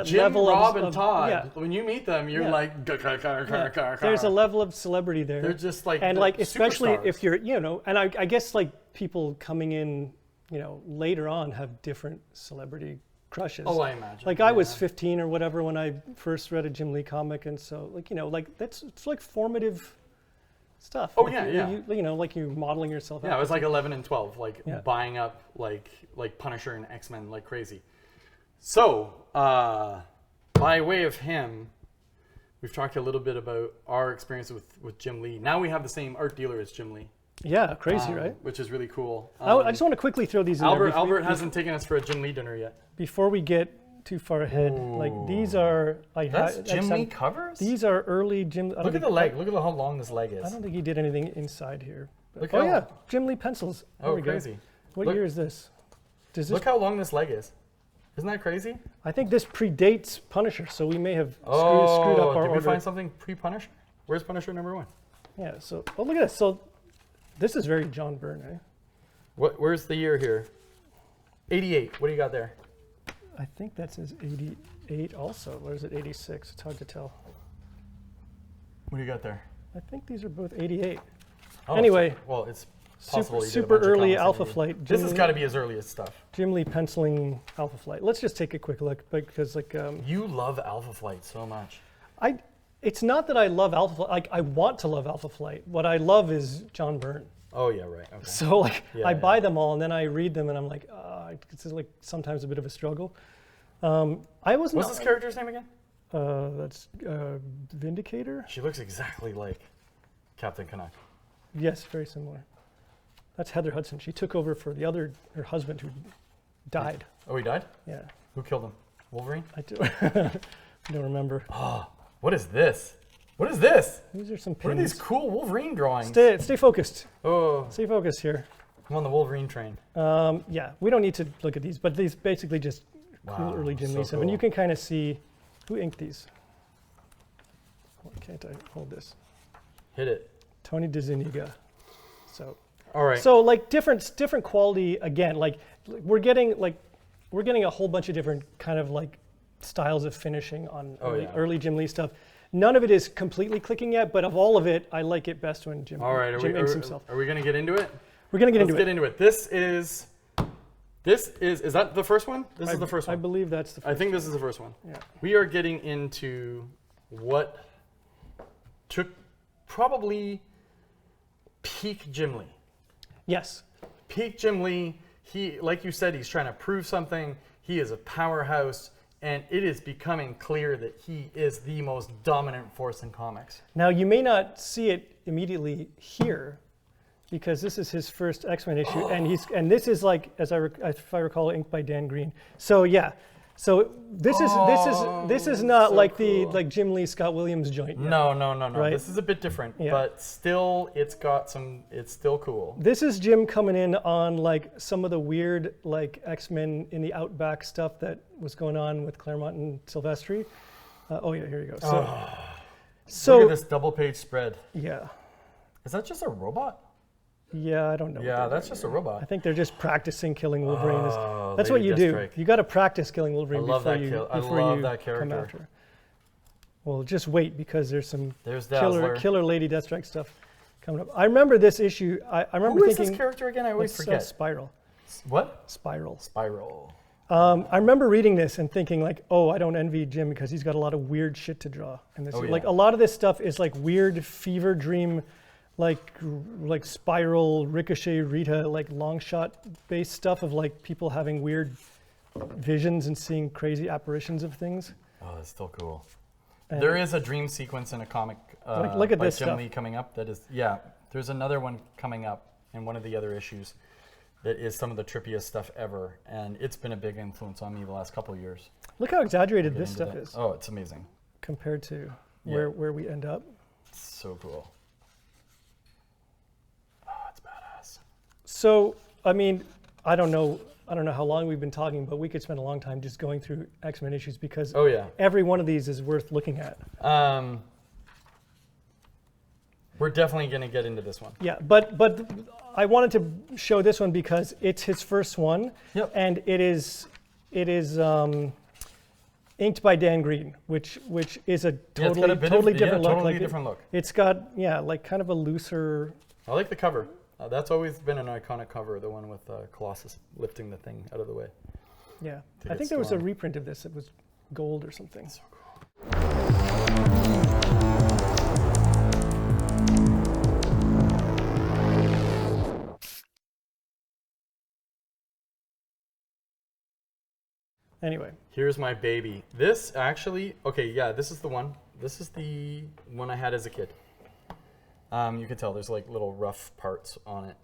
S1: Jim,
S2: level
S1: Rob,
S2: of
S1: and Todd.
S2: Yeah.
S1: When you meet them, you're like,
S2: There's a level of celebrity there.
S1: They're just like,
S2: and like especially
S1: superstars.
S2: if you're, you know, and I guess like people coming in, you know, later on have different celebrity crushes.
S1: Oh, I imagine.
S2: Like I was 15 or whatever when I first read a Jim Lee comic, and so like, you know, like it's like formative stuff.
S1: Oh,
S2: like
S1: yeah.
S2: You know, like you're modeling yourself.
S1: Yeah, I was like 11 and 12, like
S2: Yeah.
S1: buying up like Punisher and X-Men like crazy. So, by way of him, we've talked a little bit about our experience with Jim Lee. Now we have the same art dealer as Jim Lee.
S2: Yeah, crazy, right?
S1: Which is really cool.
S2: I just want to quickly throw these in there
S1: Albert hasn't taken us for a Jim Lee dinner yet.
S2: before we get too far ahead. Like these are like
S1: That's Jim Lee covers?
S2: These are early Jim.
S1: Look at the leg. Look at how long this leg is.
S2: I don't think he did anything inside here.
S1: Look
S2: Oh
S1: how-
S2: yeah, Jim Lee pencils. There
S1: Oh,
S2: we go.
S1: crazy.
S2: What
S1: Look-
S2: year is this? Does this?
S1: Look how long this leg is. Isn't that crazy?
S2: I think this predates Punisher, so we may have screwed up our
S1: did we
S2: order.
S1: find something pre-Punisher? Where's Punisher #1?
S2: Yeah. So look at this. So this is very John Byrne, eh?
S1: Where's the year here? 88. What do you got there?
S2: I think that says 88 also. Or is it 86? It's hard to tell.
S1: What do you got there?
S2: I think these are both 88.
S1: Oh,
S2: Anyway,
S1: well, it's possible he did a
S2: super
S1: bunch of
S2: early
S1: comics in
S2: Alpha
S1: 88.
S2: Flight.
S1: This
S2: Jim
S1: has
S2: Lee-
S1: got to be his earliest stuff.
S2: Jim Lee penciling Alpha Flight. Let's just take a quick look because like
S1: You love Alpha Flight so much.
S2: it's not that I love Alpha Flight. Like I want to love Alpha Flight. What I love is John Byrne.
S1: Oh yeah, right. Okay.
S2: So like
S1: Yeah,
S2: I buy them all and then I read them and I'm like, it's like sometimes a bit of a struggle. I was
S1: What's
S2: not.
S1: this character's name again?
S2: That's Vindicator.
S1: She looks exactly like Captain Canuck.
S2: Yes, very similar. That's Heather Hudson. She took over for her husband who died.
S1: Oh, he died?
S2: Yeah,
S1: Who killed him? Wolverine?
S2: I do. I don't remember.
S1: Oh, what is this? What is this?
S2: These are some
S1: What are
S2: pins.
S1: these cool Wolverine drawings?
S2: Stay focused.
S1: Oh,
S2: Stay focused here.
S1: I'm on the Wolverine train.
S2: Yeah, we don't need to look at these, but these basically just cool
S1: Wow,
S2: early Jim
S1: so
S2: Lee stuff. And you
S1: cool.
S2: can kind of see who inked these. Why can't I hold this?
S1: Hit it.
S2: Tony DeZuniga. So.
S1: All right.
S2: So like different quality again. Like we're getting a whole bunch of different kind of like styles of finishing on early Jim Lee stuff. None of it is completely clicking yet, but of all of it, I like it best when Jim inks himself.
S1: Are we going to get into it?
S2: We're going to
S1: Let's get into it. This is that the first one? This is the first one.
S2: I believe that's the first one.
S1: I think this is the first one.
S2: Yeah.
S1: We are getting into what took probably peak Jim Lee.
S2: Yes.
S1: Peak Jim Lee. He, like you said, he's trying to prove something. He is a powerhouse, and it is becoming clear that he is the most dominant force in comics.
S2: Now, you may not see it immediately here, because this is his first X-Men issue, and this is like, if I recall, inked by Dan Green. So yeah, so this is not
S1: so
S2: like
S1: cool.
S2: the Jim Lee Scott Williams joint. Yet.
S1: No.
S2: Right?
S1: This is a bit different,
S2: Yeah.
S1: but still, it's still cool.
S2: This is Jim coming in on like some of the weird like X-Men in the Outback stuff that was going on with Claremont and Silvestri. Here you go. So
S1: look at this double page spread.
S2: Yeah.
S1: Is that just a robot?
S2: Yeah, I don't know.
S1: Yeah, that's just a robot.
S2: I think they're just practicing killing Wolverine. That's
S1: Lady
S2: what you do.
S1: Deathstrike.
S2: You got to practice killing Wolverine
S1: I love
S2: before
S1: that
S2: you
S1: kill. I
S2: before
S1: love
S2: you
S1: that
S2: come
S1: character.
S2: after. Well, just wait because there's some
S1: There's Dazzler.
S2: killer Lady Deathstrike stuff coming up. I remember this issue. I remember
S1: Who is
S2: thinking
S1: this character again? I always
S2: it's,
S1: forget.
S2: Spiral.
S1: What?
S2: Spiral.
S1: Spiral.
S2: I remember reading this and thinking like, oh, I don't envy Jim because he's got a lot of weird shit to draw. And this, like a lot of this stuff is like weird fever dream, like Spiral, Ricochet, Rita, like long shot based stuff of like people having weird visions and seeing crazy apparitions of things.
S1: Oh, that's still cool.
S2: And
S1: there is a dream sequence in a comic
S2: look at
S1: by
S2: this
S1: Jim
S2: stuff.
S1: Lee coming up. That is, yeah. There's another one coming up in one of the other issues that is some of the trippiest stuff ever, and it's been a big influence on me the last couple of years.
S2: Look how exaggerated this stuff is
S1: Oh, it's amazing.
S2: compared to where we end up.
S1: It's so cool. Oh, it's badass.
S2: So, I mean, I don't know how long we've been talking, but we could spend a long time just going through X-Men issues because every one of these is worth looking at.
S1: We're definitely going to get into this one.
S2: Yeah, but I wanted to show this one because it's his first one, and it is inked by Dan Green, which is a totally different look.
S1: Totally different look.
S2: It's got like kind of a looser.
S1: I like the cover. That's always been an iconic cover, the one with Colossus lifting the thing out of the way.
S2: Yeah, I think there was a reprint of this. It was gold or something.
S1: So cool.
S2: Anyway.
S1: Here's my baby. This actually, this is the one. This is the one I had as a kid. You can tell there's like little rough parts on it.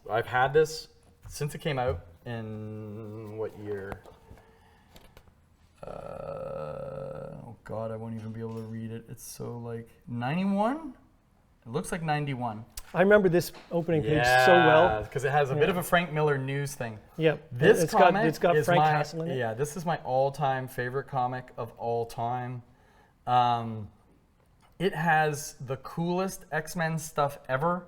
S1: I've had this since it came out in what year? Oh God, I won't even be able to read it. It's so like 91? It looks like 91.
S2: I remember this opening page so well.
S1: Because it has a bit of a Frank Miller news thing.
S2: Yep.
S1: This comic
S2: it's got
S1: is
S2: Frank Castle in it.
S1: Yeah, this is my all-time favorite comic of all time. It has the coolest X-Men stuff ever.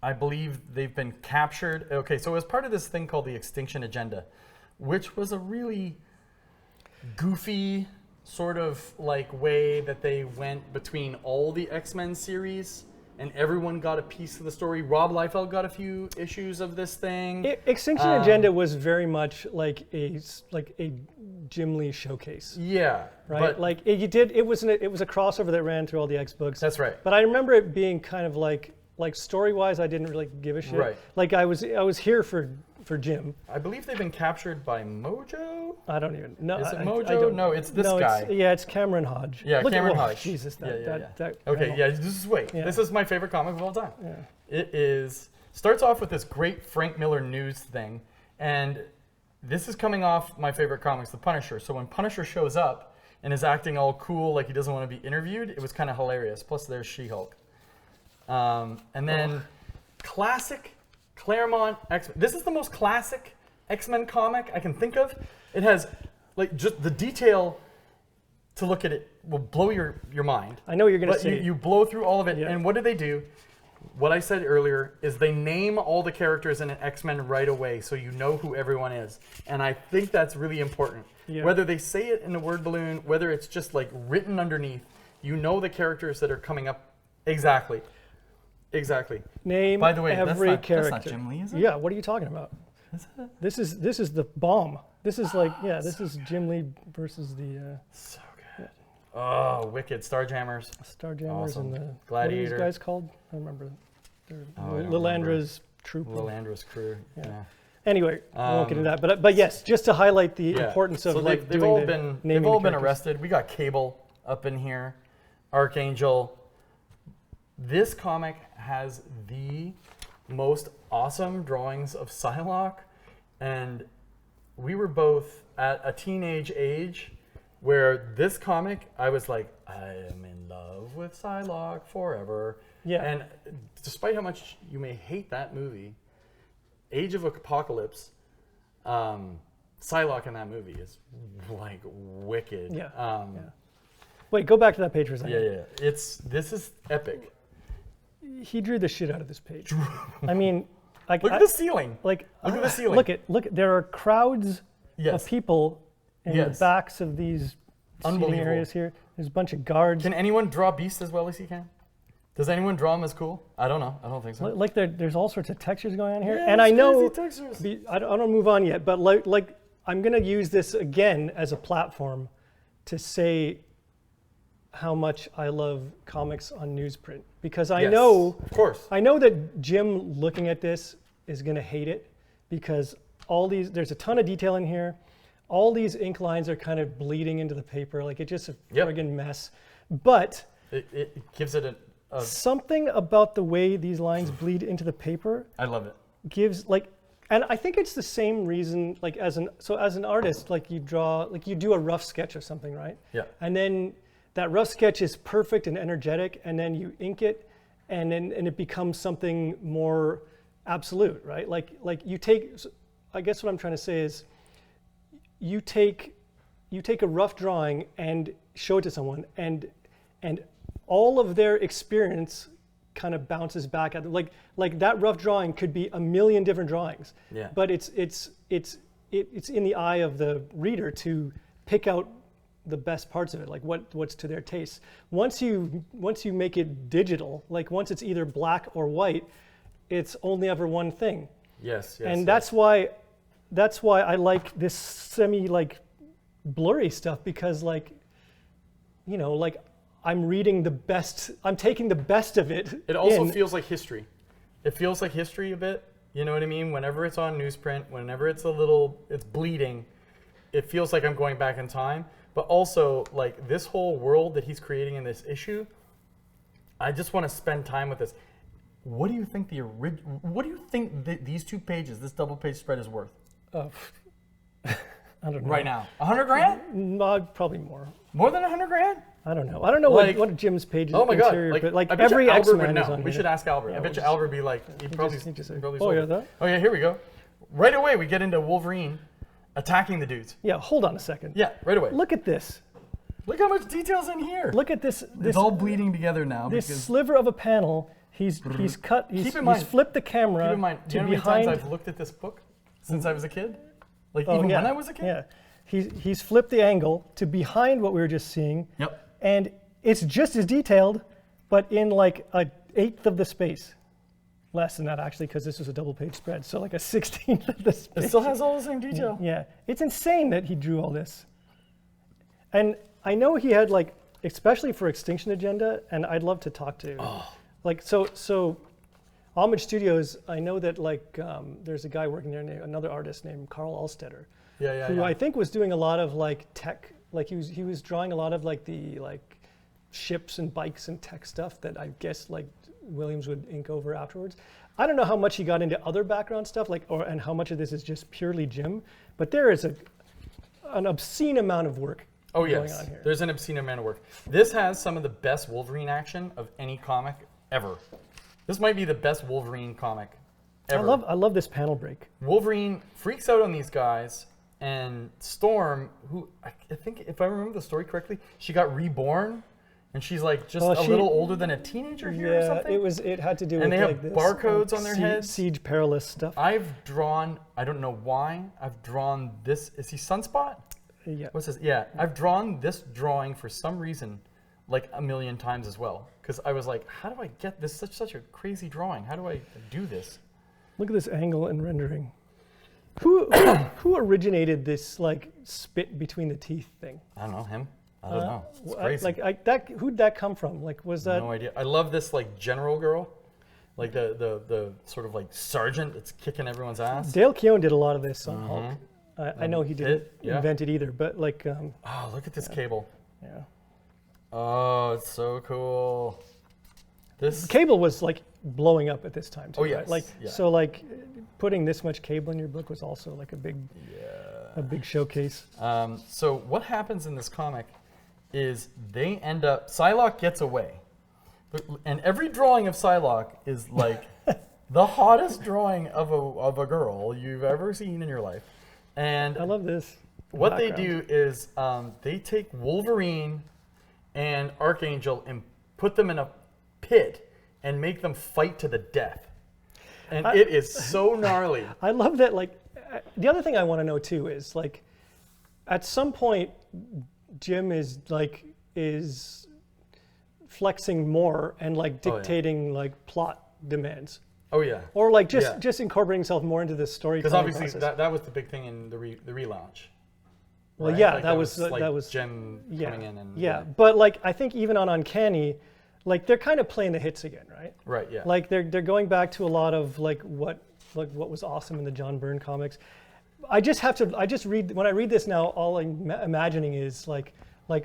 S1: I believe they've been captured. Okay, so it was part of this thing called the Extinction Agenda, which was a really goofy sort of like way that they went between all the X-Men series, and everyone got a piece of the story. Rob Liefeld got a few issues of this thing.
S2: Extinction Agenda was very much like a Jim Lee showcase.
S1: Yeah,
S2: right.
S1: But
S2: like it was a crossover that ran through all the X books.
S1: That's right.
S2: But I remember it being kind of like story-wise, I didn't really give a shit.
S1: Right.
S2: Like I was here for Jim.
S1: I believe they've been captured by Mojo.
S2: I don't even know.
S1: Is it
S2: I
S1: Mojo?
S2: don't,
S1: no, it's this guy.
S2: It's Cameron Hodge.
S1: Yeah, Cameron Hodge.
S2: Jesus, that
S1: okay, yeah. This is my favorite comic of all time.
S2: Yeah.
S1: It starts off with this great Frank Miller news thing, and this is coming off my favorite comics, The Punisher. So when Punisher shows up and is acting all cool, like he doesn't want to be interviewed, it was kind of hilarious. Plus, there's She-Hulk, and then classic Claremont X-Men. This is the most classic X-Men comic I can think of. It has like just the detail to look at it will blow your mind.
S2: I know what you're going to
S1: But
S2: say.
S1: you blow through all of it.
S2: Yeah.
S1: And what do? What I said earlier is they name all the characters in an X-Men right away so you know who everyone is. And I think that's really important.
S2: Yeah.
S1: Whether they say it in a word balloon, whether it's just like written underneath, you know the characters that are coming up. Exactly.
S2: Name
S1: By the way,
S2: every character.
S1: that's not Jim Lee, is it?
S2: Yeah, what are you talking about? This is the bomb. This is like, this is Jim Lee versus the
S1: So good. Oh, wicked. Starjammers.
S2: Starjammers
S1: Awesome.
S2: and the
S1: Gladiator.
S2: What are these guys called? I don't remember. They're
S1: I don't
S2: Lilandra's troop.
S1: Lilandra's crew. Yeah.
S2: Anyway, I won't get into that. But yes, just to highlight the importance of
S1: so
S2: like
S1: they've
S2: doing
S1: all
S2: the
S1: been
S2: naming
S1: they've all
S2: the
S1: been
S2: characters.
S1: arrested. We got Cable up in here, Archangel. This comic has the most awesome drawings of Psylocke, and we were both at a teenage age where this comic, I was like, I am in love with Psylocke forever.
S2: Yeah.
S1: And despite how much you may hate that movie, Age of Apocalypse, Psylocke in that movie is like wicked.
S2: Yeah. Wait, go back to that page for a second.
S1: Yeah. This is epic.
S2: He drew the shit out of this page. I mean, like,
S1: Look at the ceiling.
S2: Like,
S1: Look at the ceiling.
S2: Look at. There are crowds
S1: Yes.
S2: of people in the backs of these seating
S1: Unbelievable.
S2: areas here. There's a bunch of guards.
S1: Can anyone draw Beast as well as he can? Does anyone draw him as cool? I don't know. I don't think so.
S2: Like there's all sorts of textures going on here,
S1: Yeah,
S2: and I
S1: it's
S2: know
S1: crazy textures.
S2: I don't move on yet, but like I'm gonna use this again as a platform to say how much I love comics on newsprint, because I
S1: Yes,
S2: know
S1: of course.
S2: I know that Jim looking at this is gonna hate it, because there's a ton of detail in here. All these ink lines are kind of bleeding into the paper, like it's just a friggin' mess. But
S1: It gives it a
S2: something about the way these lines bleed into the paper
S1: I love it.
S2: gives like, and I think it's the same reason, like as an artist, like you do a rough sketch of something, right?
S1: Yeah.
S2: And then that rough sketch is perfect and energetic, and then you ink it, and it becomes something more absolute, right? Like you take, I guess what I'm trying to say is, you take a rough drawing and show it to someone, and all of their experience kind of bounces back at them. Like that rough drawing could be a million different drawings.
S1: Yeah.
S2: But it's in the eye of the reader to pick out the best parts of it, like what's to their taste. Once you make it digital, like once it's either black or white, it's only ever one thing.
S1: Yes.
S2: And that's why I like this semi like blurry stuff, because like, you know, like I'm reading the best, I'm taking the best of it.
S1: It also feels like history. It feels like history a bit. You know what I mean? Whenever it's on newsprint, whenever it's it's bleeding, it feels like I'm going back in time. But also, like, this whole world that he's creating in this issue, I just want to spend time with this. What do you think these 2 pages, this double page spread is worth?
S2: I don't know.
S1: Right now. $100,000?
S2: Probably more.
S1: More than $100,000?
S2: I don't know. I don't know
S1: Like,
S2: what Jim's page is.
S1: Oh my God.
S2: interior, but like
S1: I bet
S2: every
S1: you Albert
S2: X-Men
S1: would
S2: is
S1: know.
S2: on
S1: We
S2: here.
S1: should ask Albert.
S2: Yeah,
S1: I bet
S2: we'll
S1: you Albert would be like, he probably
S2: say,
S1: probably
S2: oh,
S1: sold
S2: yeah,
S1: it.
S2: that?
S1: Oh yeah, here we go. Right away we get into Wolverine attacking the dudes.
S2: Yeah, hold on a second.
S1: Yeah, right away.
S2: Look at this.
S1: Look how much detail's in here.
S2: Look at this.
S1: It's all bleeding together now.
S2: This
S1: because
S2: sliver of a panel. He's flipped the camera
S1: keep in mind, do
S2: to
S1: you know how many
S2: behind.
S1: times I've looked at this book since I was a kid? Like
S2: Oh,
S1: even
S2: yeah,
S1: when I was a kid?
S2: Yeah, he's flipped the angle to behind what we were just seeing.
S1: Yep.
S2: And it's just as detailed, but in like a 1/8 of the space. Less than that actually, because this was a double page spread. So like a 16th of the space.
S1: It still has all the same detail.
S2: Yeah, it's insane that he drew all this. And I know he had like, especially for Extinction Agenda, and I'd love to talk to. Like so, Homage Studios. I know that like there's a guy working there, another artist named Karl Alstetter, who I think was doing a lot of like tech. Like he was drawing a lot of like the like ships and bikes and tech stuff that I guess like Williams would ink over afterwards. I don't know how much he got into other background stuff, and how much of this is just purely Jim. But there is an obscene amount of work going on here.
S1: There's an obscene amount of work. This has some of the best Wolverine action of any comic ever. This might be the best Wolverine comic ever.
S2: I love this panel break.
S1: Wolverine freaks out on these guys, and Storm, who I think, if I remember the story correctly, she got reborn, and she's like just a little older than a teenager here or something.
S2: It had to do
S1: and
S2: with
S1: they
S2: like
S1: have
S2: this,
S1: barcodes on their heads.
S2: Siege Perilous stuff.
S1: I've drawn, I don't know why, I've drawn this. Is he Sunspot?
S2: Yeah.
S1: What's this? Yeah, I've drawn this drawing for some reason like a million times as well. Because I was like, how do I get this such a crazy drawing? How do I do this?
S2: Look at this angle and rendering. Who originated this like spit between the teeth thing?
S1: I don't know, him. I don't know. It's crazy.
S2: Who'd that come from? Like, was that?
S1: No idea. I love this like general girl, like the sort of like sergeant that's kicking everyone's ass.
S2: Dale Keown did a lot of this on Hulk. I know he didn't invent it either, but like.
S1: Oh, look at this cable.
S2: Yeah.
S1: Oh, it's so cool. This
S2: cable was like blowing up at this time too.
S1: Oh yes.
S2: Right? Like so, like putting this much cable in your book was also like a big showcase.
S1: So what happens in this comic is they end up. Psylocke gets away, and every drawing of Psylocke is like the hottest drawing of a girl you've ever seen in your life. And
S2: I love this.
S1: What they do is they take Wolverine and Archangel and put them in a pit and make them fight to the death. And it is so gnarly.
S2: I love that. Like, the other thing I want to know too is like, at some point, Jim is flexing more and like dictating like plot demands.
S1: Oh yeah.
S2: Or like just incorporating himself more into the story.
S1: Because obviously that was the big thing in the relaunch.
S2: Well,
S1: right?
S2: yeah,
S1: like
S2: that was
S1: Jim coming in and
S2: but like I think even on Uncanny, like they're kind of playing the hits again, right?
S1: Right. Yeah.
S2: Like they're going back to a lot of like what was awesome in the John Byrne comics. I just read when I read this now, all I'm imagining is like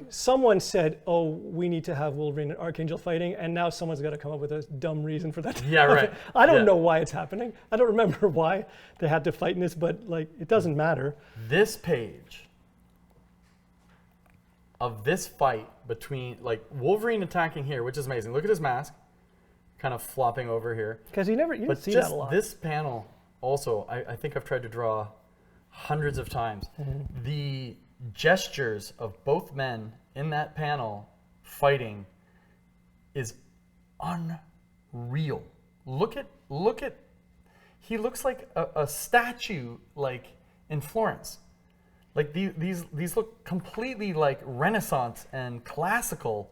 S2: someone said, oh, we need to have Wolverine and Archangel fighting, and now someone's got to come up with a dumb reason for that.
S1: Yeah, right.
S2: I don't know why it's happening. I don't remember why they had to fight in this, but like it doesn't matter.
S1: This page of this fight between like Wolverine attacking here, which is amazing. Look at his mask, kind of flopping over here.
S2: Because you didn't see that a lot.
S1: This panel also, I think I've tried to draw hundreds of times. Mm-hmm. The gestures of both men in that panel fighting is unreal. Look at he looks like a statue like in Florence. Like these look completely like Renaissance and classical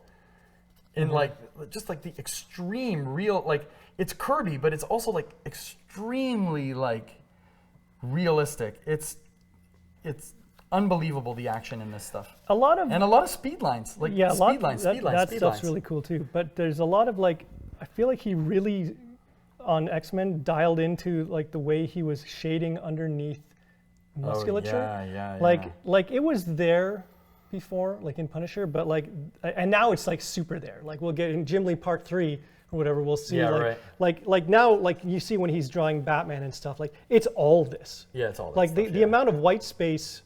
S1: in like just like the extreme real, like it's Kirby, but it's also like extremely like realistic. It's unbelievable, the action in this stuff.
S2: A lot of
S1: speed lines, like
S2: that stuff's really cool too. But there's a lot of like, I feel like he really on X-Men dialed into like the way he was shading underneath musculature. Like it was there before, like in Punisher, but like, and now it's like super there. Like we'll get in Jim Lee Part 3 or whatever, we'll see like now, like you see when he's drawing Batman and stuff, like it's all this.
S1: Yeah, it's all this
S2: like
S1: stuff,
S2: the amount of white space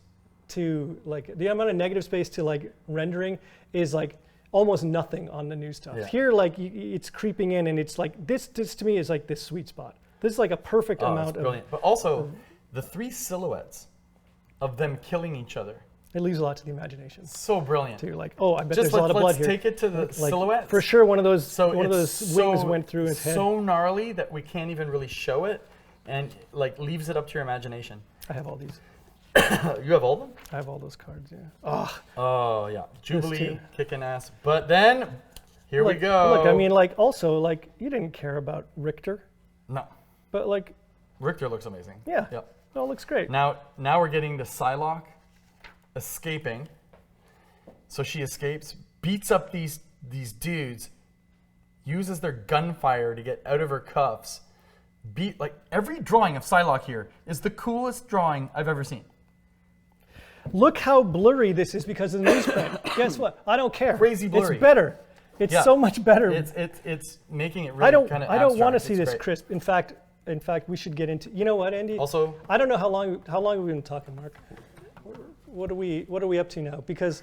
S2: to like the amount of negative space to like rendering is like almost nothing on the new stuff. Yeah. Here, like it's creeping in, and it's like this to me is like this sweet spot. This is like a perfect amount of.
S1: Brilliant. But also, the three silhouettes of them killing each other.
S2: It leaves a lot to the imagination.
S1: So brilliant.
S2: Too like, oh, I bet there's a lot of blood here.
S1: Let's take it to the silhouettes.
S2: For sure, one of those wings went through his head.
S1: So gnarly that we can't even really show it, and like leaves it up to your imagination.
S2: I have all these.
S1: You have all of them?
S2: I have all those cards, yeah.
S1: Oh yeah, Jubilee kicking ass. But then, here we go.
S2: Look, I mean, like also, like you didn't care about Richter.
S1: No.
S2: But like.
S1: Richter looks amazing.
S2: Yeah.
S1: Yep.
S2: Oh, it looks great.
S1: Now we're getting the Psylocke escaping. So she escapes, beats up these dudes, uses their gunfire to get out of her cuffs. Like every drawing of Psylocke here is the coolest drawing I've ever seen.
S2: Look how blurry this is because of the newsprint. Guess what? I don't care.
S1: Crazy blurry.
S2: It's better. It's so much better.
S1: It's making it really kind of.
S2: I don't want to see this crisp. In fact, we should get into. You know what, Andy?
S1: Also,
S2: I don't know how long have we been talking, Mark. What are we up to now? Because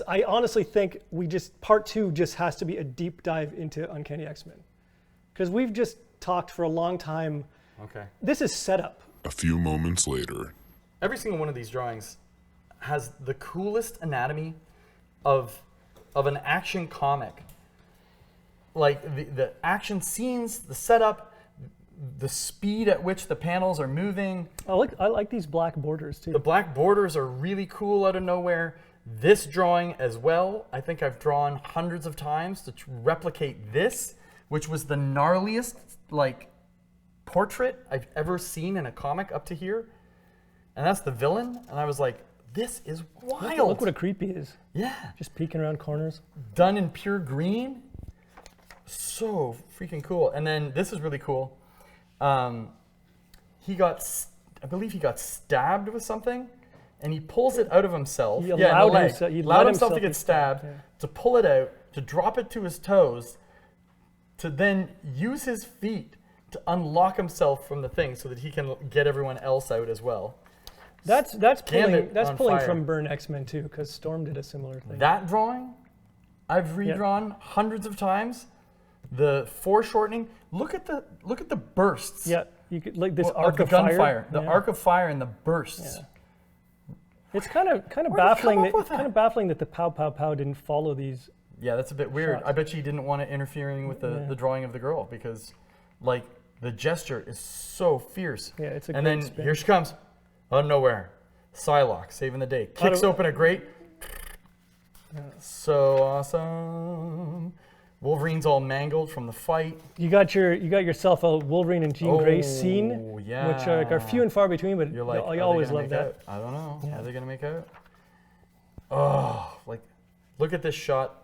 S2: I honestly think part 2 just has to be a deep dive into Uncanny X-Men, because we've just talked for a long time.
S1: Okay.
S2: This is setup.
S3: A few moments later.
S1: every single one of these drawings has the coolest anatomy of an action comic. Like the action scenes, the setup, the speed at which the panels are moving.
S2: I like these black borders too.
S1: The black borders are really cool out of nowhere. This drawing as well, I think I've drawn hundreds of times to replicate this, which was the gnarliest like portrait I've ever seen in a comic up to here. And that's the villain. And I was like, this is wild.
S2: Look what a creepy is.
S1: Yeah.
S2: Just peeking around corners.
S1: Done in pure green. So freaking cool. And then this is really cool. I believe he got stabbed with something, and he pulls it out of himself.
S2: He allowed
S1: himself to get stabbed, to pull it out, to drop it to his toes, to then use his feet to unlock himself from the thing so that he can get everyone else out as well.
S2: That's pulling
S1: fire.
S2: from Burn X-Men too, because Storm did a similar thing.
S1: That drawing, I've redrawn hundreds of times. The foreshortening. Look at the bursts.
S2: Yeah, you could like this
S1: Well,
S2: arc of fire.
S1: The arc of fire and the bursts.
S2: Yeah. It's kind of baffling that the pow pow pow didn't follow these.
S1: Yeah, that's a bit weird.
S2: shots.
S1: I bet you didn't want it interfering with the drawing of the girl, because like the gesture is so fierce.
S2: Yeah, it's a
S1: and
S2: great
S1: then
S2: spin.
S1: here she comes, out of nowhere. Psylocke saving the day. Kicks open a grate.
S2: Yeah.
S1: So awesome. Wolverine's all mangled from the fight.
S2: You got yourself a Wolverine and Jean Grey scene,
S1: yeah.
S2: which are few and far between, but
S1: You're like,
S2: I always love that.
S1: Out? I don't know.
S2: Yeah.
S1: Are they gonna make out? Oh, like, look at this shot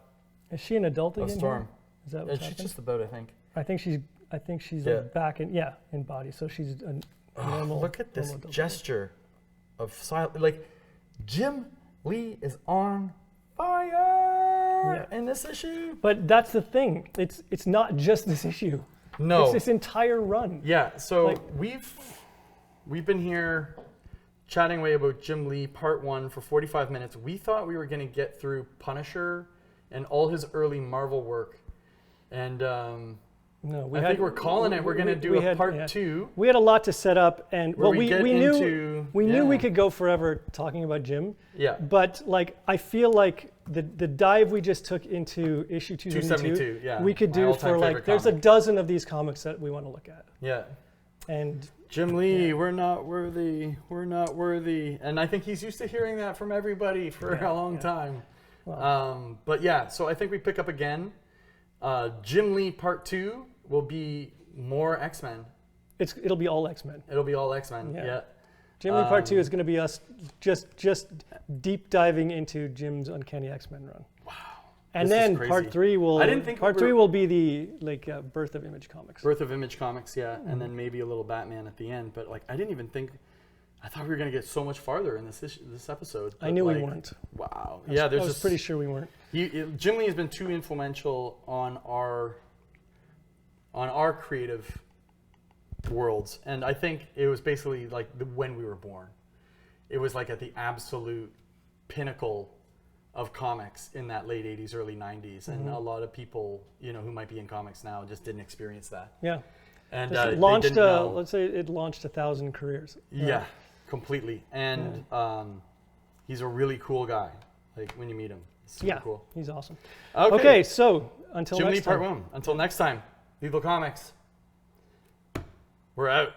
S2: Is she an adult
S1: of
S2: again?
S1: Storm.
S2: Here? Is that what's
S1: She's
S2: happening?
S1: just about, I think.
S2: I think she's
S1: Yeah.
S2: like back in body, so she's a normal.
S1: Look at this
S2: normal adult.
S1: gesture of silence. Like, Jim Lee is on fire in this issue.
S2: But that's the thing. It's not just this issue.
S1: No.
S2: It's this entire run.
S1: Yeah, so
S2: Like-
S1: we've been here chatting away about Jim Lee Part 1 for 45 minutes. We thought we were going to get through Punisher and all his early Marvel work. And
S2: No,
S1: I think we're calling it. We're going to do a Part 2.
S2: We had a lot to set up, and
S1: Where
S2: well,
S1: we get
S2: we
S1: into-
S2: knew we
S1: yeah.
S2: could go forever talking about Jim.
S1: Yeah.
S2: But like, I feel like the dive we just took into issue 272,
S1: yeah,
S2: we could
S1: my
S2: do
S1: all-time
S2: for like,
S1: favorite
S2: there's a
S1: comic.
S2: dozen of these comics that we want to look at.
S1: Yeah.
S2: And
S1: Jim Lee, we're not worthy. We're not worthy. And I think he's used to hearing that from everybody for a long time.
S2: Well,
S1: But yeah, so I think we pick up again. Jim Lee Part 2 will be more X-Men.
S2: it'll be all X-Men.
S1: It'll be all X-Men.
S2: Yeah.
S1: Yeah.
S2: Jim Lee Part 2 is going to be us just deep diving into Jim's Uncanny X-Men run.
S1: Wow.
S2: And
S1: This is
S2: then
S1: crazy.
S2: Part 3 will
S1: I didn't think
S2: Part
S1: we
S2: 3
S1: were-
S2: will be the birth of Image Comics.
S1: Birth of Image Comics, yeah, and then maybe a little Batman at the end. But like, I didn't even think. I thought we were gonna get so much farther in this episode.
S2: I
S1: but,
S2: knew we
S1: like,
S2: weren't.
S1: Wow.
S2: I
S1: Yeah,
S2: was,
S1: there's
S2: I was
S1: just
S2: pretty sure we weren't.
S1: Jim Lee has been too influential on our creative worlds, and I think it was basically like when we were born. It was like at the absolute pinnacle of comics in that late 80s, early 90s, and a lot of people, who might be in comics now just didn't experience that.
S2: Yeah.
S1: And
S2: It
S1: they
S2: launched,
S1: didn't know.
S2: let's say it launched 1,000 careers.
S1: Yeah, completely. And he's a really cool guy. Like when you meet him, it's super cool.
S2: He's awesome.
S1: Okay,
S2: Okay, so until
S1: Jim Lee
S2: next
S1: Part
S2: time.
S1: 1. Until next time, Lethal Comics. We're out.